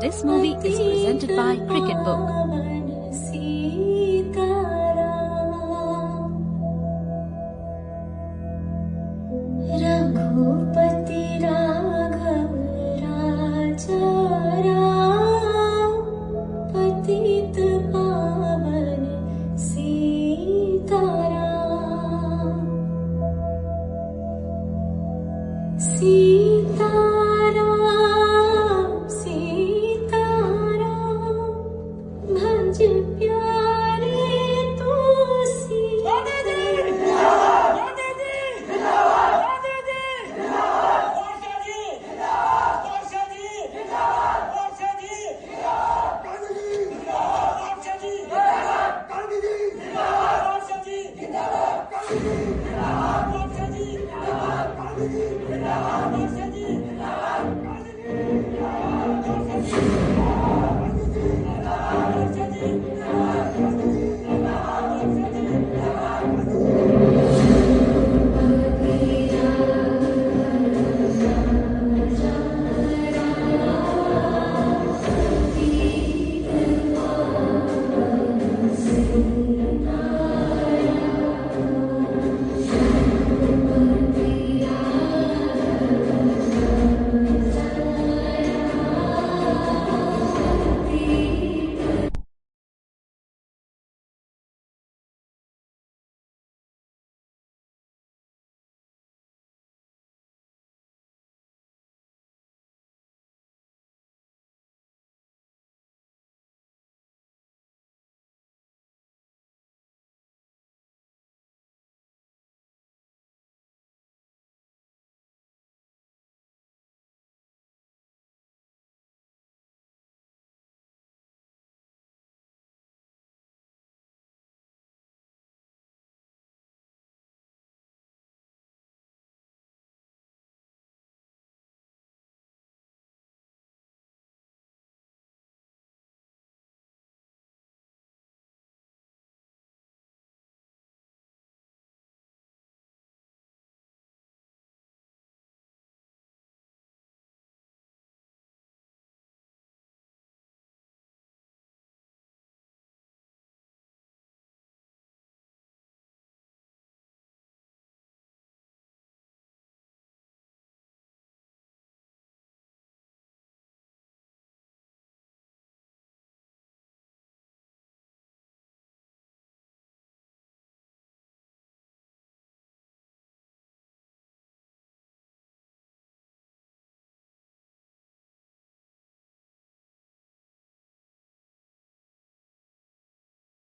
This movie is presented by Cricket Book. Raghupati Raghav राजा राम पतित पावन सीताराम सीताराम सीताराम भज प्यारे तू सीता